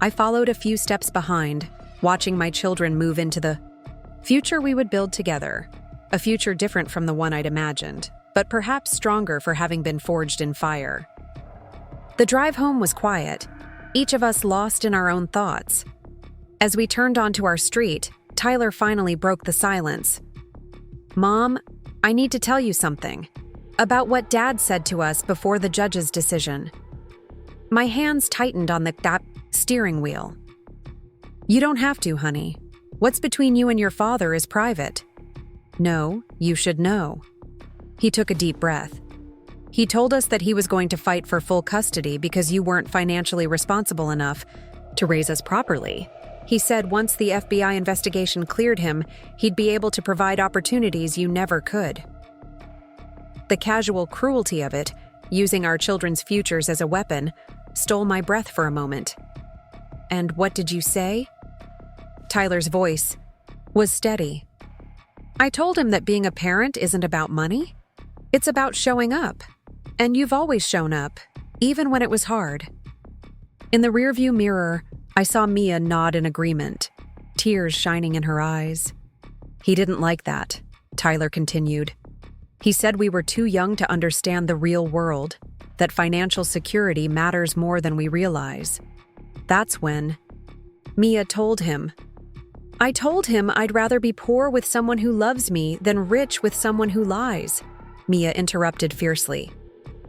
Speaker 1: I followed a few steps behind, watching my children move into the future we would build together, a future different from the one I'd imagined, but perhaps stronger for having been forged in fire. The drive home was quiet, each of us lost in our own thoughts. As we turned onto our street, Tyler finally broke the silence. "Mom, I need to tell you something about what Dad said to us before the judge's decision." My hands tightened on the steering wheel. "You don't have to, honey. What's between you and your father is private." "No, you should know." He took a deep breath. "He told us that he was going to fight for full custody because you weren't financially responsible enough to raise us properly. He said once the FBI investigation cleared him, he'd be able to provide opportunities you never could." The casual cruelty of it, using our children's futures as a weapon, stole my breath for a moment. "And what did you say?" Tyler's voice was steady. "I told him that being a parent isn't about money. It's about showing up. And you've always shown up, even when it was hard." In the rearview mirror, I saw Mia nod in agreement, tears shining in her eyes. "He didn't like that," Tyler continued. "He said we were too young to understand the real world, that financial security matters more than we realize. That's when Mia told him. I told him I'd rather be poor with someone who loves me than rich with someone who lies," Mia interrupted fiercely.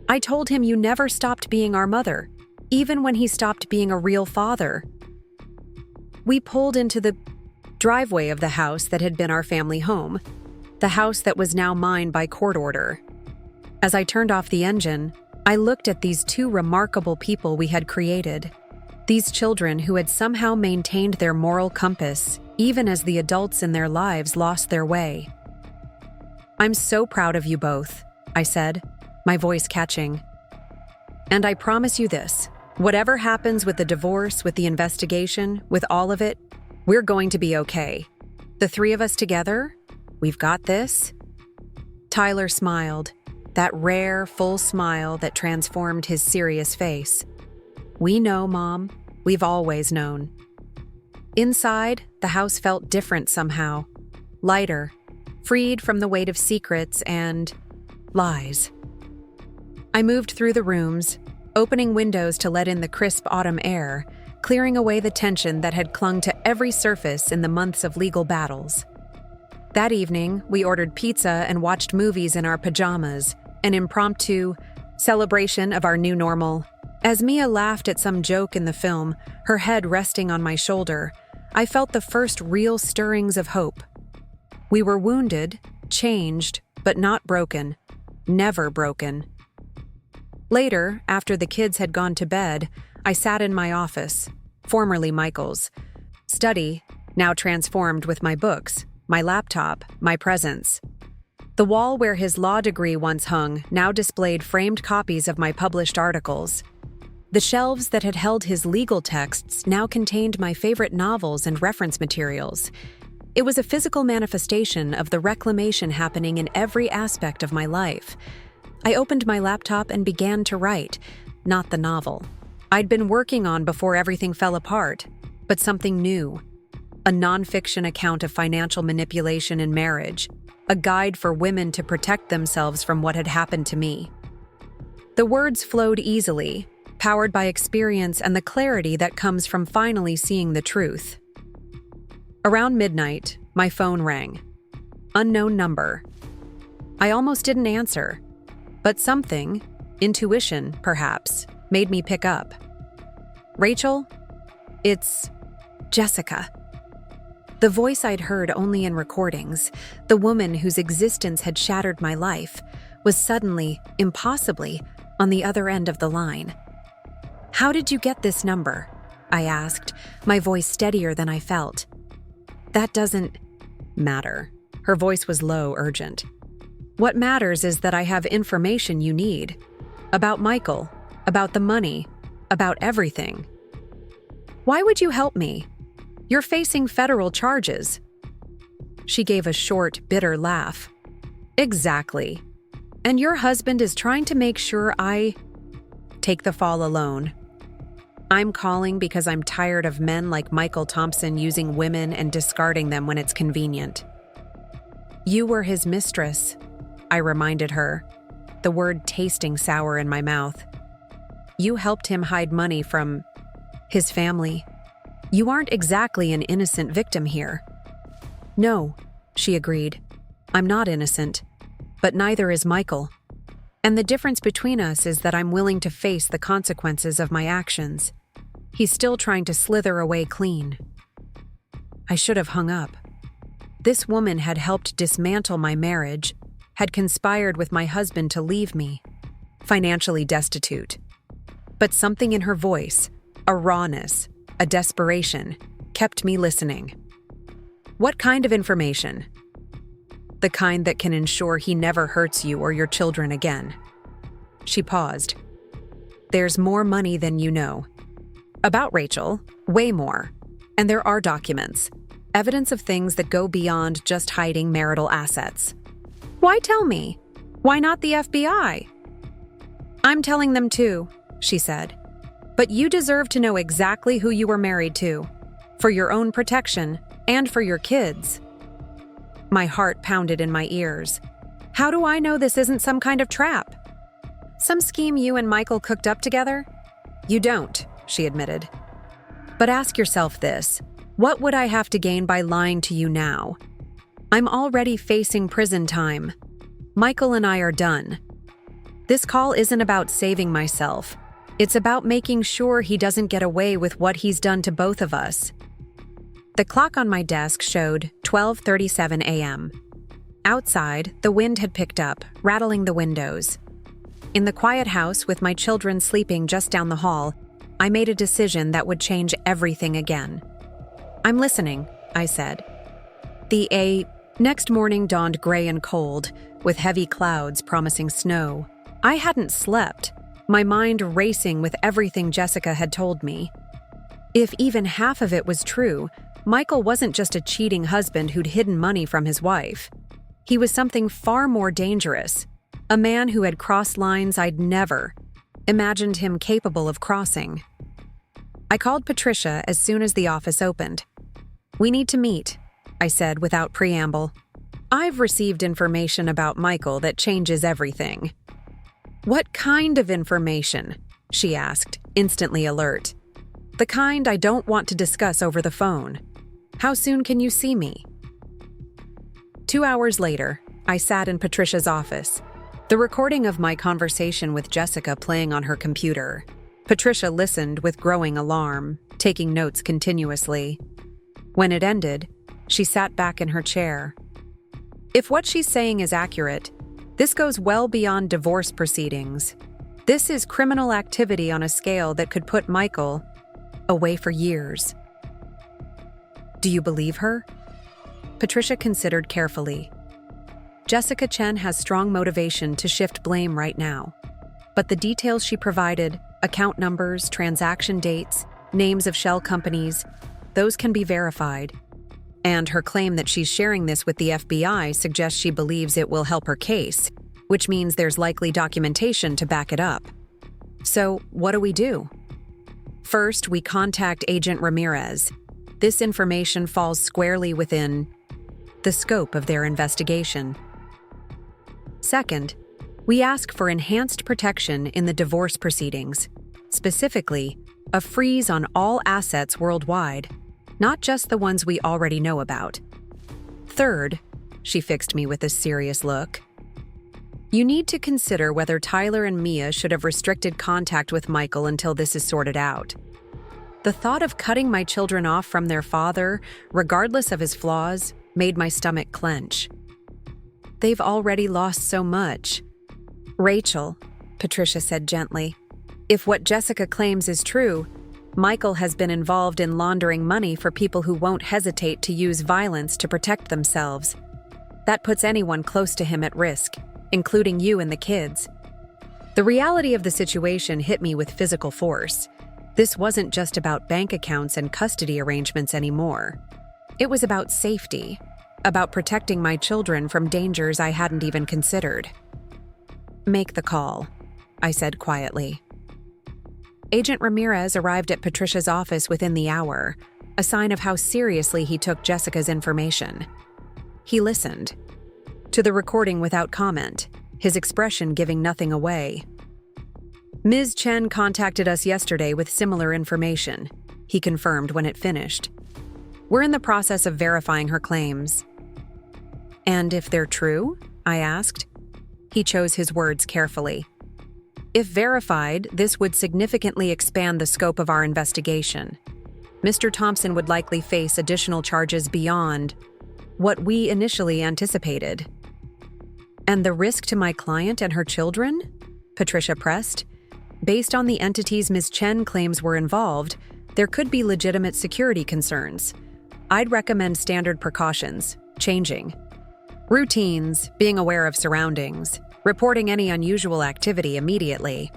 Speaker 1: "I told him you never stopped being our mother, even when he stopped being a real father." We pulled into the driveway of the house that had been our family home, the house that was now mine by court order. As I turned off the engine, I looked at these two remarkable people we had created, these children who had somehow maintained their moral compass, even as the adults in their lives lost their way. "I'm so proud of you both," I said, my voice catching. "And I promise you this, whatever happens with the divorce, with the investigation, with all of it, we're going to be okay. The three of us together, we've got this." Tyler smiled, that rare, full smile that transformed his serious face. "We know, Mom. We've always known." Inside, the house felt different somehow, lighter, freed from the weight of secrets and lies. I moved through the rooms, opening windows to let in the crisp autumn air, clearing away the tension that had clung to every surface in the months of legal battles. That evening, we ordered pizza and watched movies in our pajamas, an impromptu celebration of our new normal. As Mia laughed at some joke in the film, her head resting on my shoulder, I felt the first real stirrings of hope. We were wounded, changed, but not broken. Never broken. Later, after the kids had gone to bed, I sat in my office, formerly Michael's, study, now transformed with my books, my laptop, my presents. The wall where his law degree once hung now displayed framed copies of my published articles. The shelves that had held his legal texts now contained my favorite novels and reference materials. It was a physical manifestation of the reclamation happening in every aspect of my life. I opened my laptop and began to write, not the novel I'd been working on before everything fell apart, but something new. A nonfiction account of financial manipulation in marriage, a guide for women to protect themselves from what had happened to me. The words flowed easily, powered by experience and the clarity that comes from finally seeing the truth. Around midnight, my phone rang. Unknown number. I almost didn't answer, but something, intuition perhaps, made me pick up. "Rachel? It's Jessica." The voice I'd heard only in recordings, the woman whose existence had shattered my life, was suddenly, impossibly, on the other end of the line. "How did you get this number?" I asked, my voice steadier than I felt. "That doesn't matter." Her voice was low, urgent. "What matters is that I have information you need. About Michael, about the money, about everything." "Why would you help me? You're facing federal charges." She gave a short, bitter laugh. "Exactly. And your husband is trying to make sure I take the fall alone. I'm calling because I'm tired of men like Michael Thompson using women and discarding them when it's convenient." "You were his mistress," I reminded her, the word tasting sour in my mouth. "You helped him hide money from his family. You aren't exactly an innocent victim here." "No," she agreed. "I'm not innocent, but neither is Michael. And the difference between us is that I'm willing to face the consequences of my actions. He's still trying to slither away clean." I should have hung up. This woman had helped dismantle my marriage, had conspired with my husband to leave me, financially destitute. But something in her voice, a rawness, a desperation, kept me listening. "What kind of information?" "The kind that can ensure he never hurts you or your children again." She paused. "There's more money than you know. About Rachel, way more. And there are documents, evidence of things that go beyond just hiding marital assets." "Why tell me? Why not the FBI?" "I'm telling them too," she said. "But you deserve to know exactly who you were married to, for your own protection and for your kids." My heart pounded in my ears. "How do I know this isn't some kind of trap? Some scheme you and Michael cooked up together?" "You don't," she admitted. "But ask yourself this. What would I have to gain by lying to you now? I'm already facing prison time. Michael and I are done. This call isn't about saving myself. It's about making sure he doesn't get away with what he's done to both of us." The clock on my desk showed 12:37 a.m. Outside, the wind had picked up, rattling the windows. In the quiet house with my children sleeping just down the hall, I made a decision that would change everything again. "I'm listening," I said. Next morning dawned gray and cold, with heavy clouds promising snow. I hadn't slept, my mind racing with everything Jessica had told me. If even half of it was true, Michael wasn't just a cheating husband who'd hidden money from his wife. He was something far more dangerous, a man who had crossed lines I'd never imagined him capable of crossing. I called Patricia as soon as the office opened. "We need to meet," I said without preamble. "I've received information about Michael that changes everything." "What kind of information?" she asked, instantly alert. "The kind I don't want to discuss over the phone. How soon can you see me?" 2 hours later, I sat in Patricia's office, the recording of my conversation with Jessica playing on her computer. Patricia listened with growing alarm, taking notes continuously. When it ended, she sat back in her chair. "If what she's saying is accurate, this goes well beyond divorce proceedings. This is criminal activity on a scale that could put Michael away for years." "Do you believe her?" Patricia considered carefully. "Jessica Chen has strong motivation to shift blame right now. But the details she provided, account numbers, transaction dates, names of shell companies, those can be verified. And her claim that she's sharing this with the FBI suggests she believes it will help her case, which means there's likely documentation to back it up. So, what do? First, we contact Agent Ramirez. This information falls squarely within the scope of their investigation. Second, we ask for enhanced protection in the divorce proceedings, specifically, a freeze on all assets worldwide, not just the ones we already know about. Third, she fixed me with a serious look, you need to consider whether Tyler and Mia should have restricted contact with Michael until this is sorted out. The thought of cutting my children off from their father, regardless of his flaws, made my stomach clench. They've already lost so much. "Rachel," Patricia said gently, "if what Jessica claims is true, Michael has been involved in laundering money for people who won't hesitate to use violence to protect themselves. That puts anyone close to him at risk, including you and the kids." The reality of the situation hit me with physical force. This wasn't just about bank accounts and custody arrangements anymore. It was about safety, about protecting my children from dangers I hadn't even considered. "Make the call," I said quietly. Agent Ramirez arrived at Patricia's office within the hour, a sign of how seriously he took Jessica's information. He listened to the recording without comment, his expression giving nothing away. "Ms. Chen contacted us yesterday with similar information," he confirmed when it finished. "We're in the process of verifying her claims." "And if they're true?" I asked. He chose his words carefully. "If verified, this would significantly expand the scope of our investigation. Mr. Thompson would likely face additional charges beyond what we initially anticipated." "And the risk to my client and her children?" Patricia pressed. "Based on the entities Ms. Chen claims were involved, there could be legitimate security concerns. I'd recommend standard precautions, changing routines, being aware of surroundings, reporting any unusual activity immediately."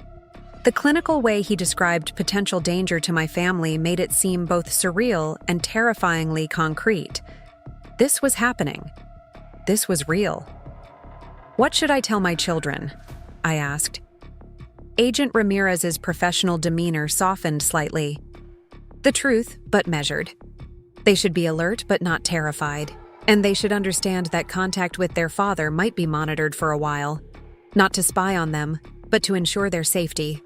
Speaker 1: The clinical way he described potential danger to my family made it seem both surreal and terrifyingly concrete. This was happening. This was real. "What should I tell my children?" I asked. Agent Ramirez's professional demeanor softened slightly. "The truth, but measured. They should be alert but not terrified, and they should understand that contact with their father might be monitored for a while. Not to spy on them, but to ensure their safety."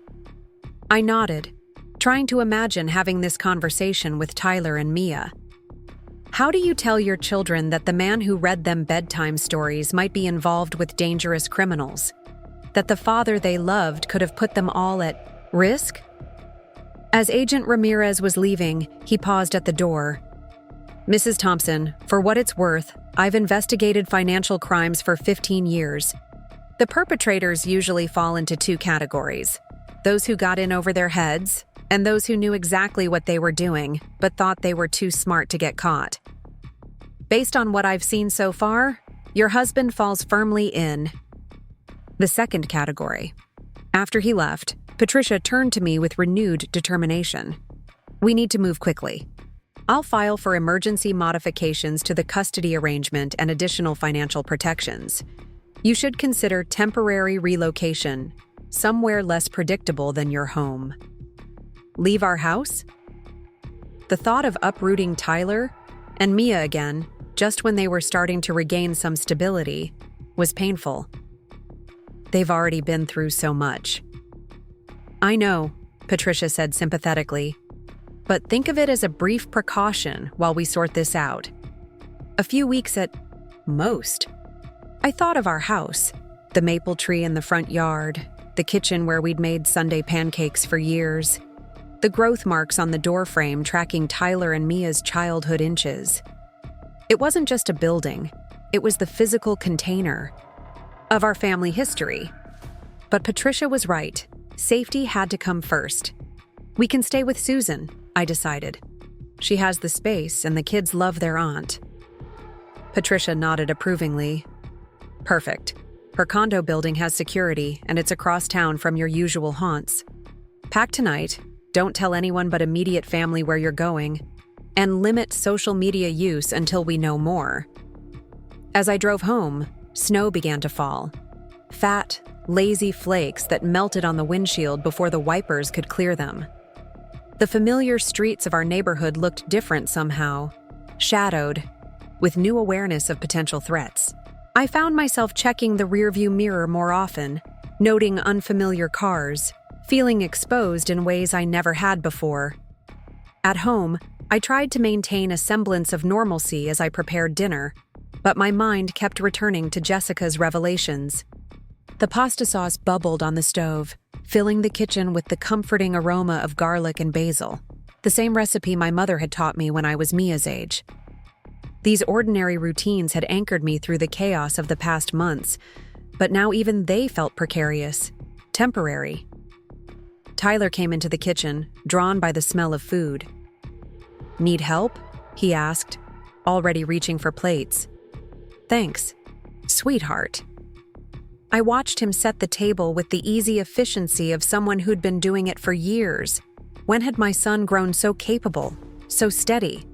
Speaker 1: I nodded, trying to imagine having this conversation with Tyler and Mia. "How do you tell your children that the man who read them bedtime stories might be involved with dangerous criminals? That the father they loved could have put them all at risk?" As Agent Ramirez was leaving, he paused at the door. "Mrs. Thompson, for what it's worth, I've investigated financial crimes for 15 years. The perpetrators usually fall into two categories: those who got in over their heads, and those who knew exactly what they were doing, but thought they were too smart to get caught. Based on what I've seen so far, your husband falls firmly in the second category. After he left, Patricia turned to me with renewed determination. We need to move quickly. I'll file for emergency modifications to the custody arrangement and additional financial protections. You should consider temporary relocation, somewhere less predictable than your home. Leave our house? The thought of uprooting Tyler and Mia again, just when they were starting to regain some stability, was painful. They've already been through so much. I know, Patricia said sympathetically, but think of it as a brief precaution while we sort this out. A few weeks at most. I thought of our house, the maple tree in the front yard, the kitchen where we'd made Sunday pancakes for years, the growth marks on the doorframe tracking Tyler and Mia's childhood inches. It wasn't just a building, it was the physical container of our family history. But Patricia was right. Safety had to come first. We can stay with Susan, I decided. She has the space and the kids love their aunt. Patricia nodded approvingly. Perfect. Her condo building has security, and it's across town from your usual haunts. Pack tonight, don't tell anyone but immediate family where you're going, and limit social media use until we know more. As I drove home, snow began to fall. Fat, lazy flakes that melted on the windshield before the wipers could clear them. The familiar streets of our neighborhood looked different somehow, shadowed, with new awareness of potential threats. I found myself checking the rearview mirror more often, noting unfamiliar cars, feeling exposed in ways I never had before. At home, I tried to maintain a semblance of normalcy as I prepared dinner, but my mind kept returning to Jessica's revelations. The pasta sauce bubbled on the stove, filling the kitchen with the comforting aroma of garlic and basil, the same recipe my mother had taught me when I was Mia's age. These ordinary routines had anchored me through the chaos of the past months, but now even they felt precarious, temporary. Tyler came into the kitchen, drawn by the smell of food. "Need help?" he asked, already reaching for plates. "Thanks, sweetheart." I watched him set the table with the easy efficiency of someone who'd been doing it for years. When had my son grown so capable, so steady?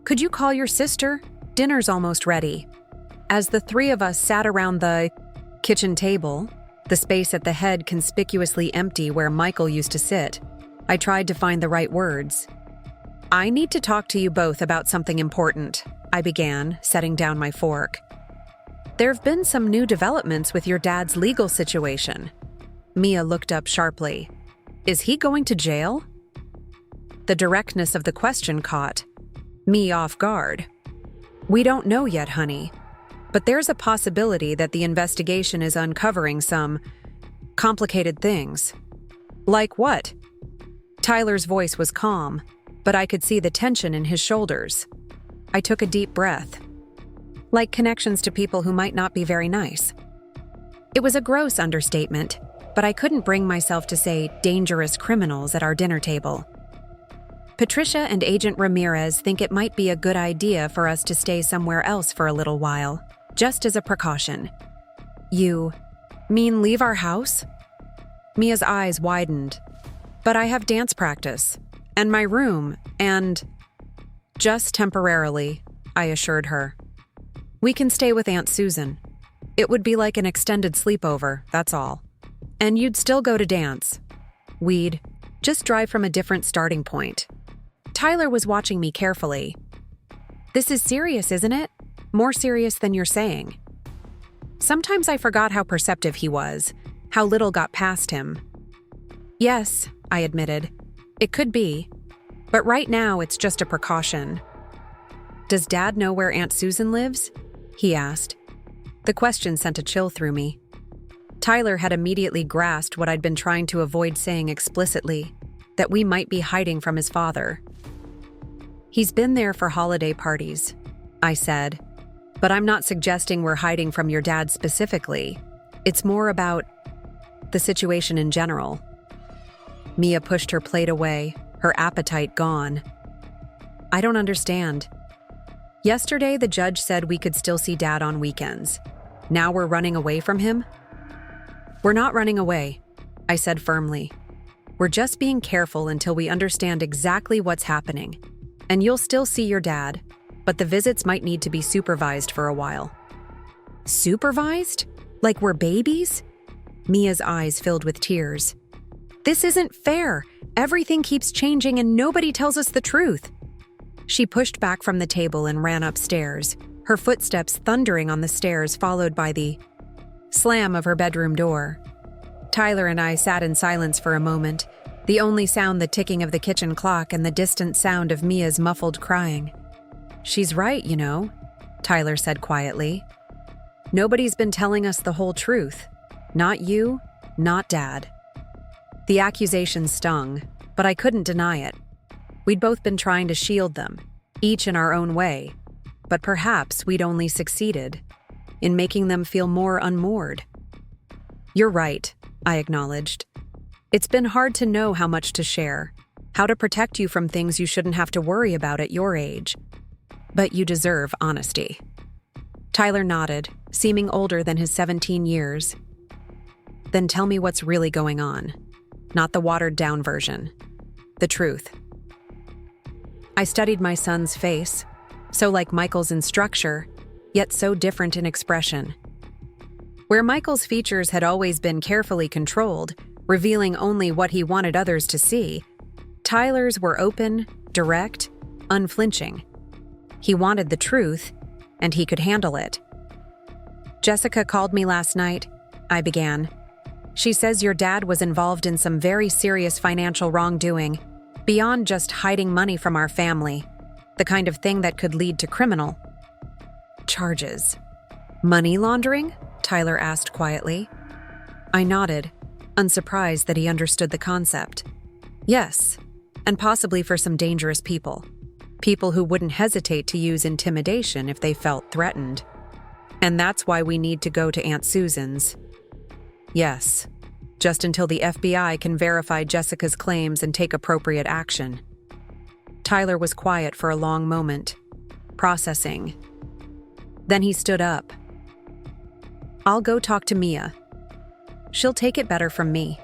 Speaker 1: "Could you call your sister? Dinner's almost ready." As the three of us sat around the kitchen table, the space at the head conspicuously empty where Michael used to sit, I tried to find the right words. "I need to talk to you both about something important," I began, setting down my fork. "There've been some new developments with your dad's legal situation." Mia looked up sharply. "Is he going to jail?" The directness of the question caught me off guard. "We don't know yet, honey, but there's a possibility that the investigation is uncovering some complicated things." "Like what?" Tyler's voice was calm, but I could see the tension in his shoulders. I took a deep breath. "Like connections to people who might not be very nice." It was a gross understatement, but I couldn't bring myself to say dangerous criminals at our dinner table. "Patricia and Agent Ramirez think it might be a good idea for us to stay somewhere else for a little while, just as a precaution." "You mean leave our house?" Mia's eyes widened. "But I have dance practice, and my room, and—" "Just temporarily," I assured her. "We can stay with Aunt Susan. It would be like an extended sleepover, that's all. And you'd still go to dance. We'd just drive from a different starting point." Tyler was watching me carefully. "This is serious, isn't it? More serious than you're saying." Sometimes I forgot how perceptive he was, how little got past him. "Yes," I admitted. "It could be. But right now it's just a precaution." "Does Dad know where Aunt Susan lives?" he asked. The question sent a chill through me. Tyler had immediately grasped what I'd been trying to avoid saying explicitly, that we might be hiding from his father. "He's been there for holiday parties," I said, "but I'm not suggesting we're hiding from your dad specifically. It's more about the situation in general. Mia pushed her plate away, her appetite gone. I don't understand. Yesterday, the judge said we could still see Dad on weekends. Now we're running away from him? We're not running away, I said firmly. We're just being careful until we understand exactly what's happening. And you'll still see your dad, but the visits might need to be supervised for a while. Supervised? Like we're babies? Mia's eyes filled with tears. This isn't fair. Everything keeps changing and nobody tells us the truth. She pushed back from the table and ran upstairs, her footsteps thundering on the stairs, followed by the slam of her bedroom door. Tyler and I sat in silence for a moment, the only sound the ticking of the kitchen clock and the distant sound of Mia's muffled crying. She's right, you know, Tyler said quietly. Nobody's been telling us the whole truth. Not you, not Dad. The accusation stung, but I couldn't deny it. We'd both been trying to shield them, each in our own way, but perhaps we'd only succeeded in making them feel more unmoored. You're right, I acknowledged. It's been hard to know how much to share, how to protect you from things you shouldn't have to worry about at your age. But you deserve honesty. Tyler nodded, seeming older than his 17 years. Then tell me what's really going on. Not the watered-down version. The truth. I studied my son's face, so like Michael's in structure, yet so different in expression. Where Michael's features had always been carefully controlled, revealing only what he wanted others to see, Tyler's were open, direct, unflinching. He wanted the truth, and he could handle it. Jessica called me last night, I began. She says your dad was involved in some very serious financial wrongdoing, beyond just hiding money from our family, the kind of thing that could lead to criminal charges. Money laundering? Tyler asked quietly. I nodded, unsurprised that he understood the concept. Yes, and possibly for some dangerous people. People who wouldn't hesitate to use intimidation if they felt threatened. And that's why we need to go to Aunt Susan's. Yes, just until the FBI can verify Jessica's claims and take appropriate action. Tyler was quiet for a long moment, processing. Then he stood up. I'll go talk to Mia. She'll take it better from me.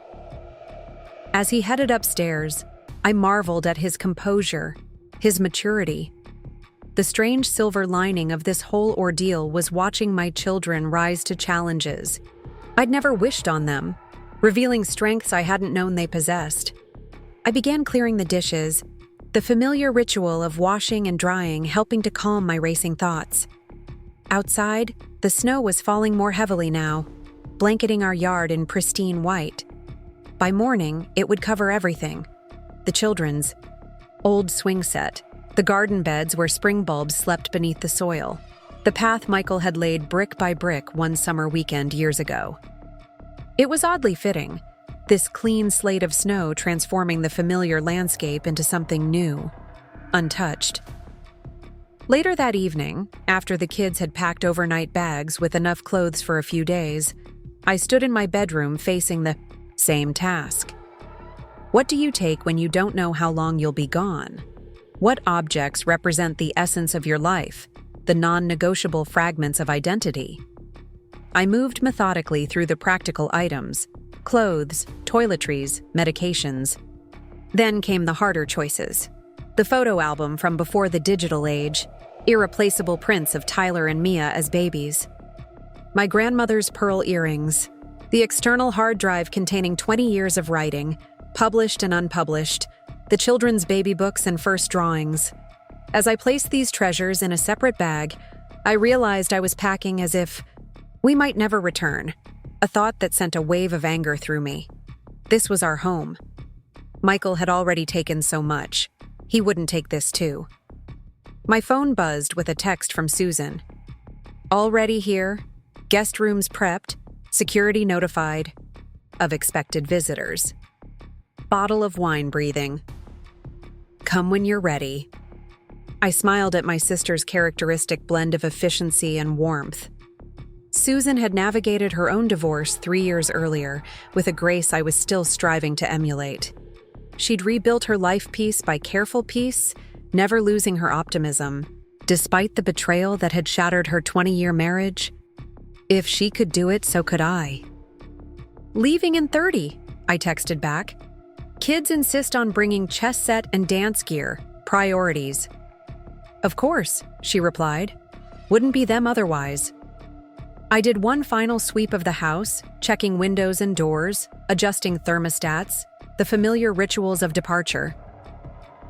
Speaker 1: As he headed upstairs, I marveled at his composure, his maturity. The strange silver lining of this whole ordeal was watching my children rise to challenges I'd never wished on them, revealing strengths I hadn't known they possessed. I began clearing the dishes, the familiar ritual of washing and drying helping to calm my racing thoughts. Outside, the snow was falling more heavily now, blanketing our yard in pristine white. By morning, it would cover everything. The children's old swing set, the garden beds where spring bulbs slept beneath the soil, the path Michael had laid brick by brick one summer weekend years ago. It was oddly fitting, this clean slate of snow transforming the familiar landscape into something new, untouched. Later that evening, after the kids had packed overnight bags with enough clothes for a few days, I stood in my bedroom facing the same task. What do you take when you don't know how long you'll be gone? What objects represent the essence of your life, the non-negotiable fragments of identity? I moved methodically through the practical items, clothes, toiletries, medications. Then came the harder choices. The photo album from before the digital age, irreplaceable prints of Tyler and Mia as babies. My grandmother's pearl earrings, the external hard drive containing 20 years of writing, published and unpublished, the children's baby books and first drawings. As I placed these treasures in a separate bag, I realized I was packing as if we might never return, a thought that sent a wave of anger through me. This was our home. Michael had already taken so much. He wouldn't take this too. My phone buzzed with a text from Susan. Already here, guest rooms prepped, security notified, of expected visitors. Bottle of wine breathing. Come when you're ready. I smiled at my sister's characteristic blend of efficiency and warmth. Susan had navigated her own divorce 3 years earlier with a grace I was still striving to emulate. She'd rebuilt her life piece by careful piece, never losing her optimism, despite the betrayal that had shattered her 20-year marriage. If she could do it, so could I. "Leaving in 30, I texted back. "Kids insist on bringing chess set and dance gear. Priorities." "Of course," she replied. "Wouldn't be them otherwise." I did one final sweep of the house, checking windows and doors, adjusting thermostats, the familiar rituals of departure.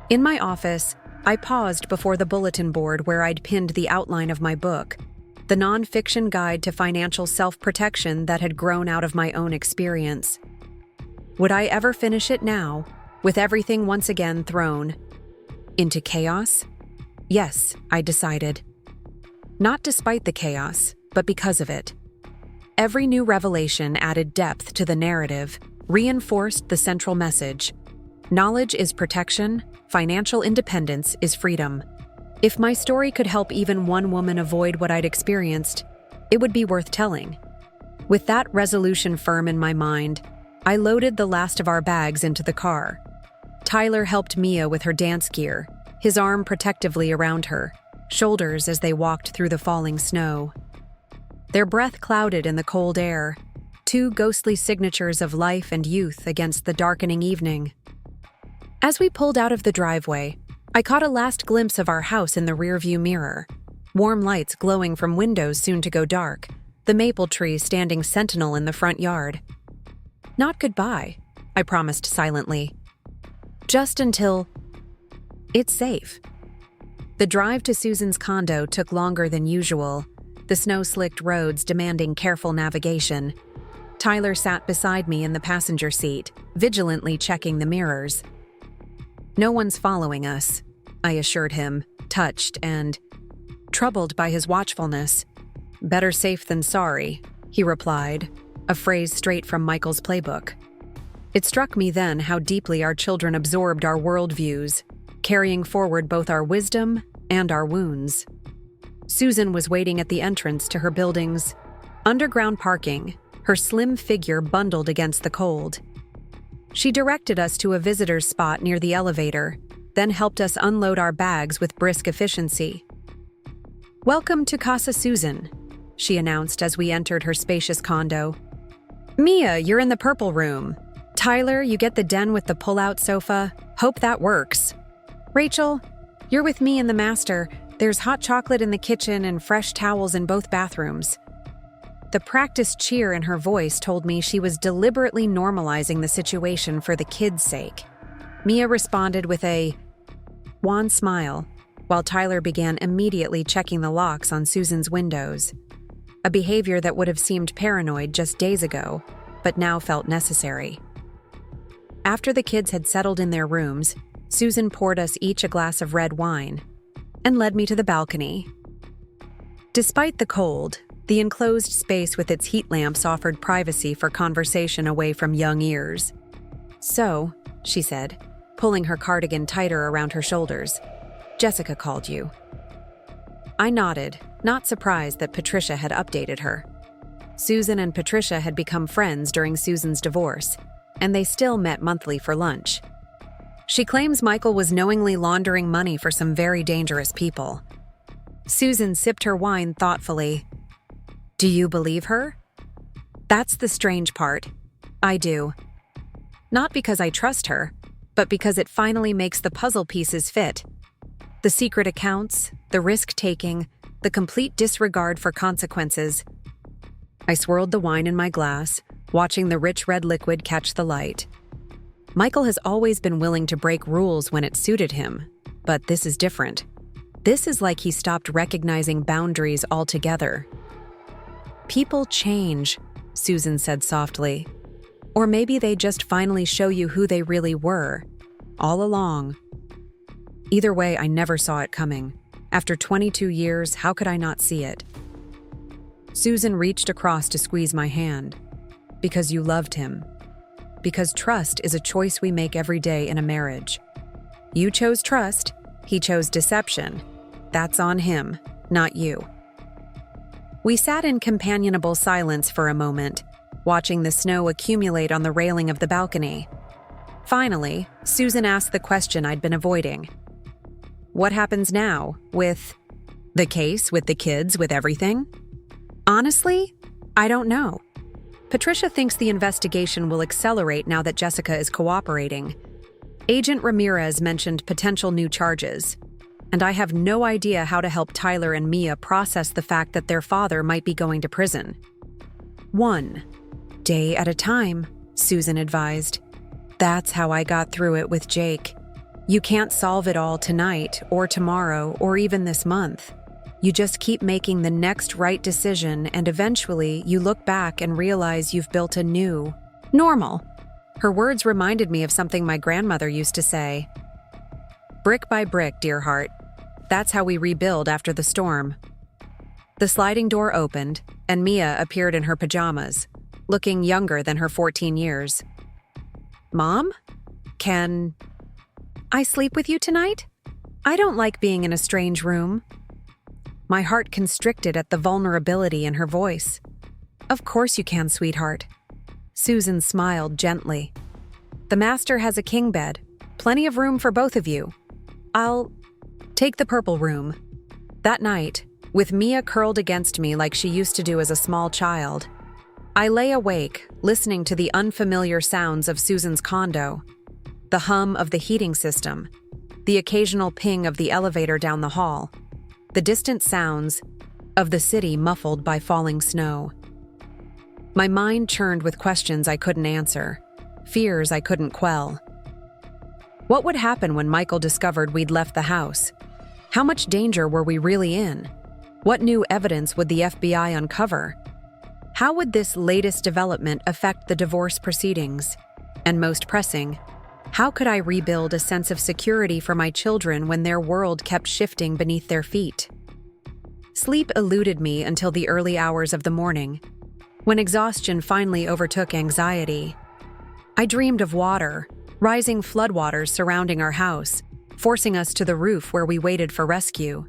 Speaker 1: In my office, I paused before the bulletin board where I'd pinned the outline of my book, the nonfiction guide to financial self-protection that had grown out of my own experience. Would I ever finish it now, with everything once again thrown into chaos? Yes, I decided. Not despite the chaos, but because of it. Every new revelation added depth to the narrative, reinforced the central message. Knowledge is protection, financial independence is freedom. If my story could help even one woman avoid what I'd experienced, it would be worth telling. With that resolution firm in my mind, I loaded the last of our bags into the car. Tyler helped Mia with her dance gear, his arm protectively around her, shoulders as they walked through the falling snow. Their breath clouded in the cold air, two ghostly signatures of life and youth against the darkening evening. As we pulled out of the driveway, I caught a last glimpse of our house in the rearview mirror. Warm lights glowing from windows soon to go dark, the maple tree standing sentinel in the front yard. "Not goodbye," I promised silently. "Just until it's safe." The drive to Susan's condo took longer than usual, the snow-slicked roads demanding careful navigation. Tyler sat beside me in the passenger seat, vigilantly checking the mirrors. "No one's following us," I assured him, touched and troubled by his watchfulness. "Better safe than sorry," he replied, a phrase straight from Michael's playbook. It struck me then how deeply our children absorbed our worldviews, carrying forward both our wisdom and our wounds. Susan was waiting at the entrance to her building's underground parking, her slim figure bundled against the cold. She directed us to a visitor's spot near the elevator, then helped us unload our bags with brisk efficiency. "Welcome to Casa Susan," she announced as we entered her spacious condo. "Mia, you're in the purple room. Tyler, you get the den with the pull-out sofa. Hope that works. Rachel, you're with me in the master. There's hot chocolate in the kitchen and fresh towels in both bathrooms." The practiced cheer in her voice told me she was deliberately normalizing the situation for the kids' sake. Mia responded with a wan smile, while Tyler began immediately checking the locks on Susan's windows, a behavior that would have seemed paranoid just days ago, but now felt necessary. After the kids had settled in their rooms, Susan poured us each a glass of red wine and led me to the balcony. Despite the cold, the enclosed space with its heat lamps offered privacy for conversation away from young ears. "So," she said, pulling her cardigan tighter around her shoulders, "Jessica called you." I nodded, not surprised that Patricia had updated her. Susan and Patricia had become friends during Susan's divorce, and they still met monthly for lunch. She claims Michael was knowingly laundering money for some very dangerous people. Susan sipped her wine thoughtfully. "Do you believe her?" "That's the strange part. I do. Not because I trust her, but because it finally makes the puzzle pieces fit. The secret accounts, the risk-taking, the complete disregard for consequences." I swirled the wine in my glass, watching the rich red liquid catch the light. Michael has always been willing to break rules when it suited him, but this is different. This is like he stopped recognizing boundaries altogether. "People change," Susan said softly. "Or maybe they just finally show you who they really were, all along." Either way, I never saw it coming. After 22 years, how could I not see it? Susan reached across to squeeze my hand. "Because you loved him. Because trust is a choice we make every day in a marriage. You chose trust, he chose deception. That's on him, not you." We sat in companionable silence for a moment, watching the snow accumulate on the railing of the balcony. Finally, Susan asked the question I'd been avoiding. What happens now with the case, with the kids, with everything? Honestly, I don't know. Patricia thinks the investigation will accelerate now that Jessica is cooperating. Agent Ramirez mentioned potential new charges, and I have no idea how to help Tyler and Mia process the fact that their father might be going to prison. One day at a time, Susan advised. That's how I got through it with Jake. You can't solve it all tonight, or tomorrow, or even this month. You just keep making the next right decision, and eventually you look back and realize you've built a new normal. Her words reminded me of something my grandmother used to say. Brick by brick, dear heart. That's how we rebuild after the storm. The sliding door opened, and Mia appeared in her pajamas, looking younger than her 14 years. Mom? Can I sleep with you tonight? I don't like being in a strange room. My heart constricted at the vulnerability in her voice. Of course you can, sweetheart. Susan smiled gently. The master has a king bed, plenty of room for both of you. I'll take the purple room. That night, with Mia curled against me like she used to do as a small child, I lay awake, listening to the unfamiliar sounds of Susan's condo, the hum of the heating system, the occasional ping of the elevator down the hall, the distant sounds of the city muffled by falling snow. My mind churned with questions I couldn't answer, fears I couldn't quell. What would happen when Michael discovered we'd left the house? How much danger were we really in? What new evidence would the FBI uncover? How would this latest development affect the divorce proceedings? And most pressing, how could I rebuild a sense of security for my children when their world kept shifting beneath their feet? Sleep eluded me until the early hours of the morning, when exhaustion finally overtook anxiety. I dreamed of water, rising floodwaters surrounding our house, forcing us to the roof where we waited for rescue.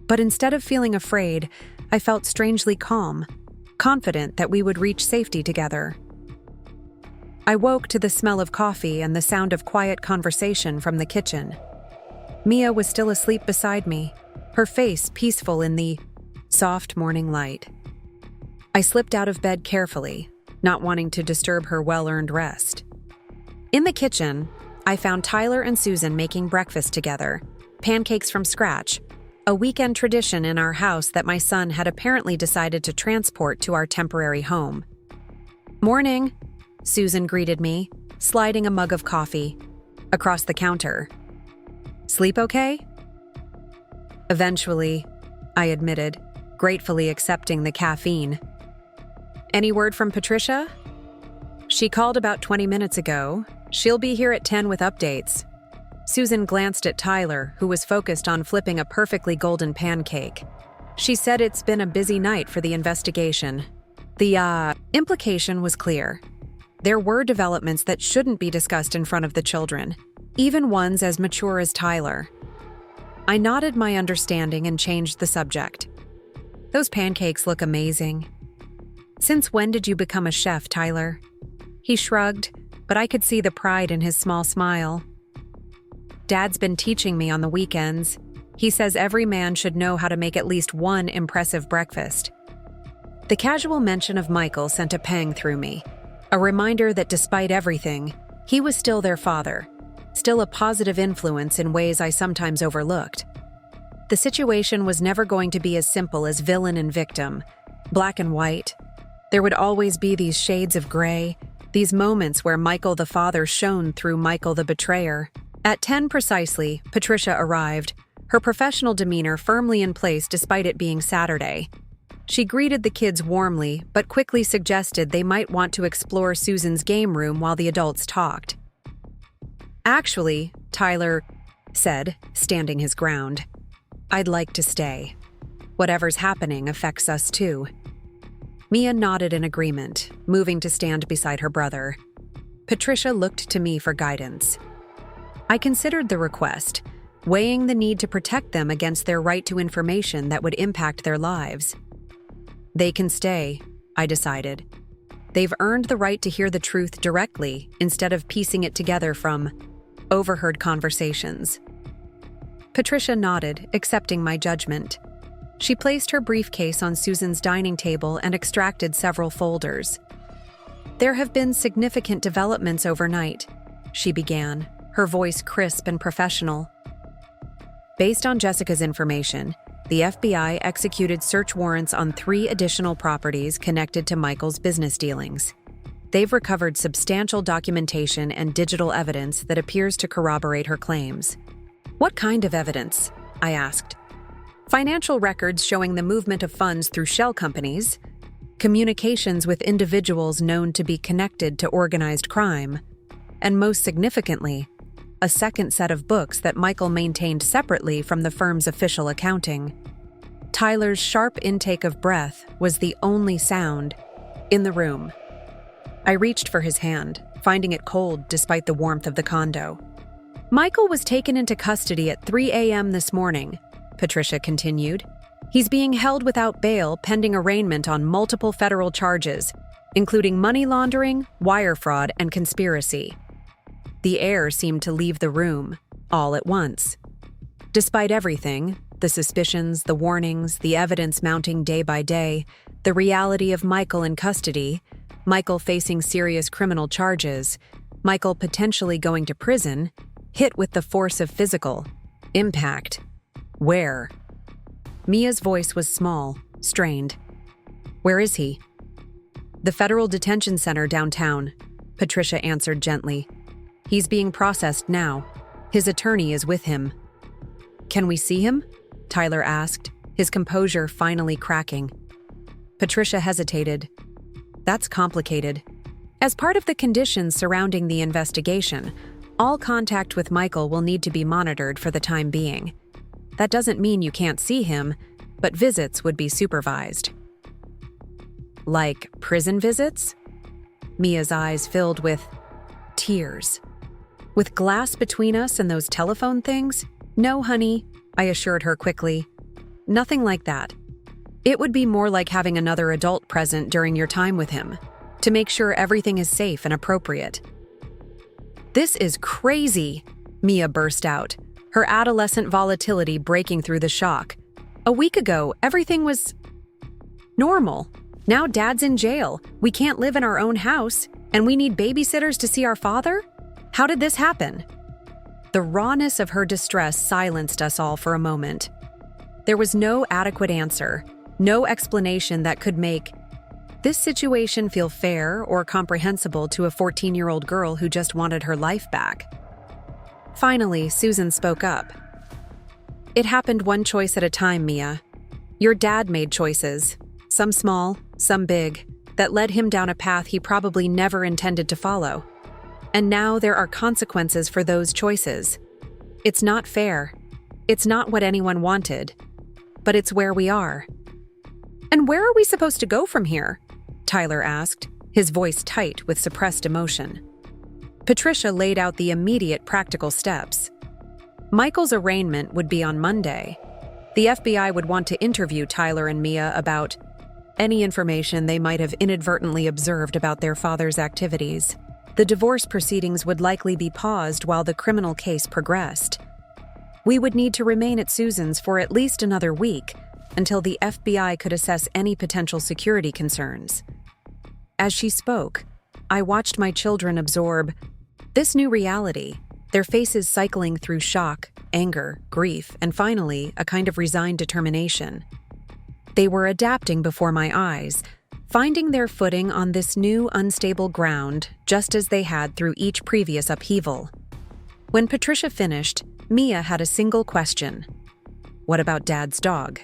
Speaker 1: But instead of feeling afraid, I felt strangely calm, confident that we would reach safety together. I woke to the smell of coffee and the sound of quiet conversation from the kitchen. Mia was still asleep beside me, her face peaceful in the soft morning light. I slipped out of bed carefully, not wanting to disturb her well-earned rest. In the kitchen, I found Tyler and Susan making breakfast together, pancakes from scratch, a weekend tradition in our house that my son had apparently decided to transport to our temporary home. Morning, Susan greeted me, sliding a mug of coffee across the counter. Sleep okay? Eventually, I admitted, gratefully accepting the caffeine. Any word from Patricia? She called about 20 minutes ago. She'll be here at 10 with updates. Susan glanced at Tyler, who was focused on flipping a perfectly golden pancake. She said it's been a busy night for the investigation. The implication was clear. There were developments that shouldn't be discussed in front of the children, even ones as mature as Tyler. I nodded my understanding and changed the subject. Those pancakes look amazing. Since when did you become a chef, Tyler? He shrugged, but I could see the pride in his small smile. Dad's been teaching me on the weekends. He says every man should know how to make at least one impressive breakfast. The casual mention of Michael sent a pang through me, a reminder that despite everything, he was still their father, still a positive influence in ways I sometimes overlooked. The situation was never going to be as simple as villain and victim, black and white. There would always be these shades of gray, these moments where Michael the father shone through Michael the betrayer. At 10 precisely, Patricia arrived, her professional demeanor firmly in place despite it being Saturday. She greeted the kids warmly, but quickly suggested they might want to explore Susan's game room while the adults talked. Actually, Tyler said, standing his ground, I'd like to stay. Whatever's happening affects us too. Mia nodded in agreement, moving to stand beside her brother. Patricia looked to me for guidance. I considered the request, weighing the need to protect them against their right to information that would impact their lives. They can stay, I decided. They've earned the right to hear the truth directly instead of piecing it together from overheard conversations. Patricia nodded, accepting my judgment. She placed her briefcase on Susan's dining table and extracted several folders. There have been significant developments overnight, she began, her voice crisp and professional. Based on Jessica's information, the FBI executed search warrants on 3 additional properties connected to Michael's business dealings. They've recovered substantial documentation and digital evidence that appears to corroborate her claims. What kind of evidence? I asked. Financial records showing the movement of funds through shell companies, communications with individuals known to be connected to organized crime, and most significantly, a second set of books that Michael maintained separately from the firm's official accounting. Tyler's sharp intake of breath was the only sound in the room. I reached for his hand, finding it cold despite the warmth of the condo. Michael was taken into custody at 3 a.m. this morning, Patricia continued. He's being held without bail pending arraignment on multiple federal charges, including money laundering, wire fraud, and conspiracy. The air seemed to leave the room, all at once. Despite everything, the suspicions, the warnings, the evidence mounting day by day, the reality of Michael in custody, Michael facing serious criminal charges, Michael potentially going to prison, hit with the force of physical impact. Where? Mia's voice was small, strained. Where is he? The Federal Detention Center downtown, Patricia answered gently. He's being processed now. His attorney is with him. Can we see him? Tyler asked, his composure finally cracking. Patricia hesitated. That's complicated. As part of the conditions surrounding the investigation, all contact with Michael will need to be monitored for the time being. That doesn't mean you can't see him, but visits would be supervised. Like prison visits? Mia's eyes filled with tears. With glass between us and those telephone things? No, honey, I assured her quickly. Nothing like that. It would be more like having another adult present during your time with him, to make sure everything is safe and appropriate. This is crazy, Mia burst out, her adolescent volatility breaking through the shock. A week ago, everything was normal. Now Dad's in jail, we can't live in our own house, and we need babysitters to see our father? How did this happen? The rawness of her distress silenced us all for a moment. There was no adequate answer, no explanation that could make this situation feel fair or comprehensible to a 14-year-old girl who just wanted her life back. Finally, Susan spoke up. It happened one choice at a time, Mia. Your dad made choices, some small, some big, that led him down a path he probably never intended to follow. And now there are consequences for those choices. It's not fair. It's not what anyone wanted. But it's where we are. And where are we supposed to go from here? Tyler asked, his voice tight with suppressed emotion. Patricia laid out the immediate practical steps. Michael's arraignment would be on Monday. The FBI would want to interview Tyler and Mia about any information they might have inadvertently observed about their father's activities. The divorce proceedings would likely be paused while the criminal case progressed. We would need to remain at Susan's for at least another week until the FBI could assess any potential security concerns. As she spoke, I watched my children absorb this new reality, their faces cycling through shock, anger, grief, and finally, a kind of resigned determination. They were adapting before my eyes, finding their footing on this new, unstable ground, just as they had through each previous upheaval. When Patricia finished, Mia had a single question. What about Dad's dog?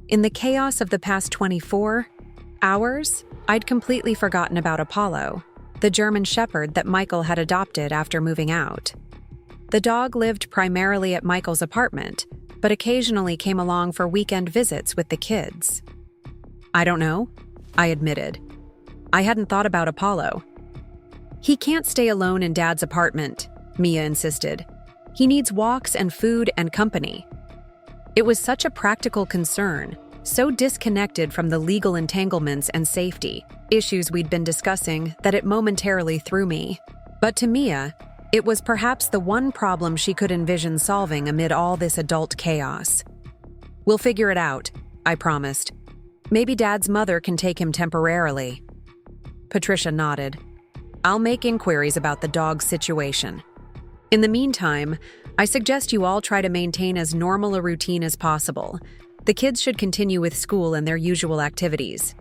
Speaker 1: In the chaos of the past 24 hours, I'd completely forgotten about Apollo, the German shepherd that Michael had adopted after moving out. The dog lived primarily at Michael's apartment, but occasionally came along for weekend visits with the kids. I don't know, I admitted. I hadn't thought about Apollo. He can't stay alone in Dad's apartment, Mia insisted. He needs walks and food and company. It was such a practical concern, so disconnected from the legal entanglements and safety issues we'd been discussing that it momentarily threw me. But to Mia, it was perhaps the one problem she could envision solving amid all this adult chaos. "We'll figure it out," I promised. "Maybe Dad's mother can take him temporarily." Patricia nodded. "I'll make inquiries about the dog's situation. In the meantime, I suggest you all try to maintain as normal a routine as possible. The kids should continue with school and their usual activities.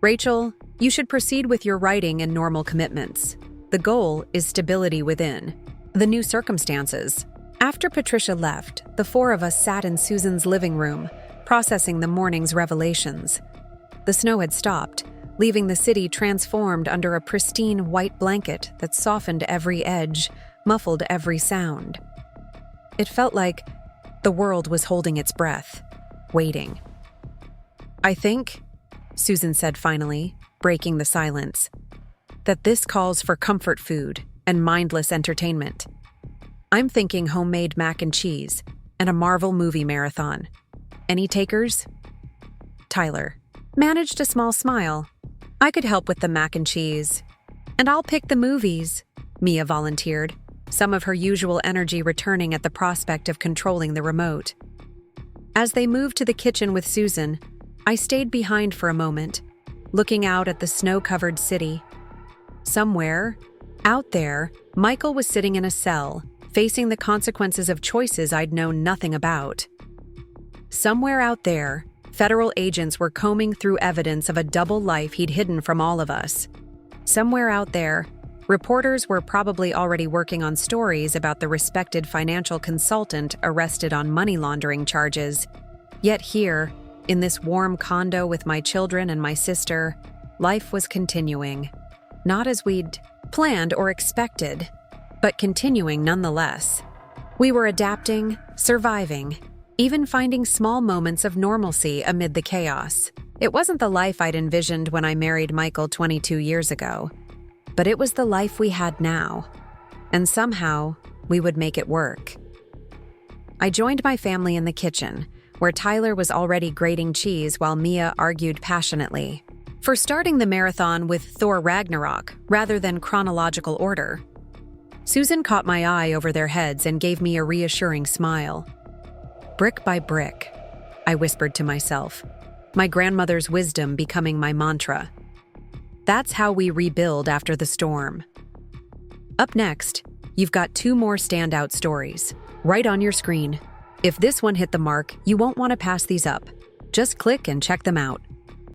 Speaker 1: Rachel, you should proceed with your writing and normal commitments. The goal is stability within the new circumstances." After Patricia left, the four of us sat in Susan's living room, processing the morning's revelations. The snow had stopped, leaving the city transformed under a pristine white blanket that softened every edge, muffled every sound. It felt like the world was holding its breath, waiting. "I think," Susan said finally, breaking the silence, "that this calls for comfort food and mindless entertainment. I'm thinking homemade mac and cheese and a Marvel movie marathon. Any takers?" Tyler managed a small smile. "I could help with the mac and cheese. And I'll pick the movies," Mia volunteered, some of her usual energy returning at the prospect of controlling the remote. As they moved to the kitchen with Susan, I stayed behind for a moment, looking out at the snow-covered city. Somewhere, out there, Michael was sitting in a cell, facing the consequences of choices I'd known nothing about. Somewhere out there, federal agents were combing through evidence of a double life he'd hidden from all of us. Somewhere out there, reporters were probably already working on stories about the respected financial consultant arrested on money laundering charges. Yet here, in this warm condo with my children and my sister, life was continuing. Not as we'd planned or expected, but continuing nonetheless. We were adapting, surviving, even finding small moments of normalcy amid the chaos. It wasn't the life I'd envisioned when I married Michael 22 years ago, but it was the life we had now, and somehow we would make it work. I joined my family in the kitchen, where Tyler was already grating cheese while Mia argued passionately for starting the marathon with Thor Ragnarok rather than chronological order. Susan caught my eye over their heads and gave me a reassuring smile. "Brick by brick," I whispered to myself, my grandmother's wisdom becoming my mantra. That's how we rebuild after the storm. Up next, you've got 2 more standout stories, right on your screen. If this one hit the mark, you won't want to pass these up. Just click and check them out.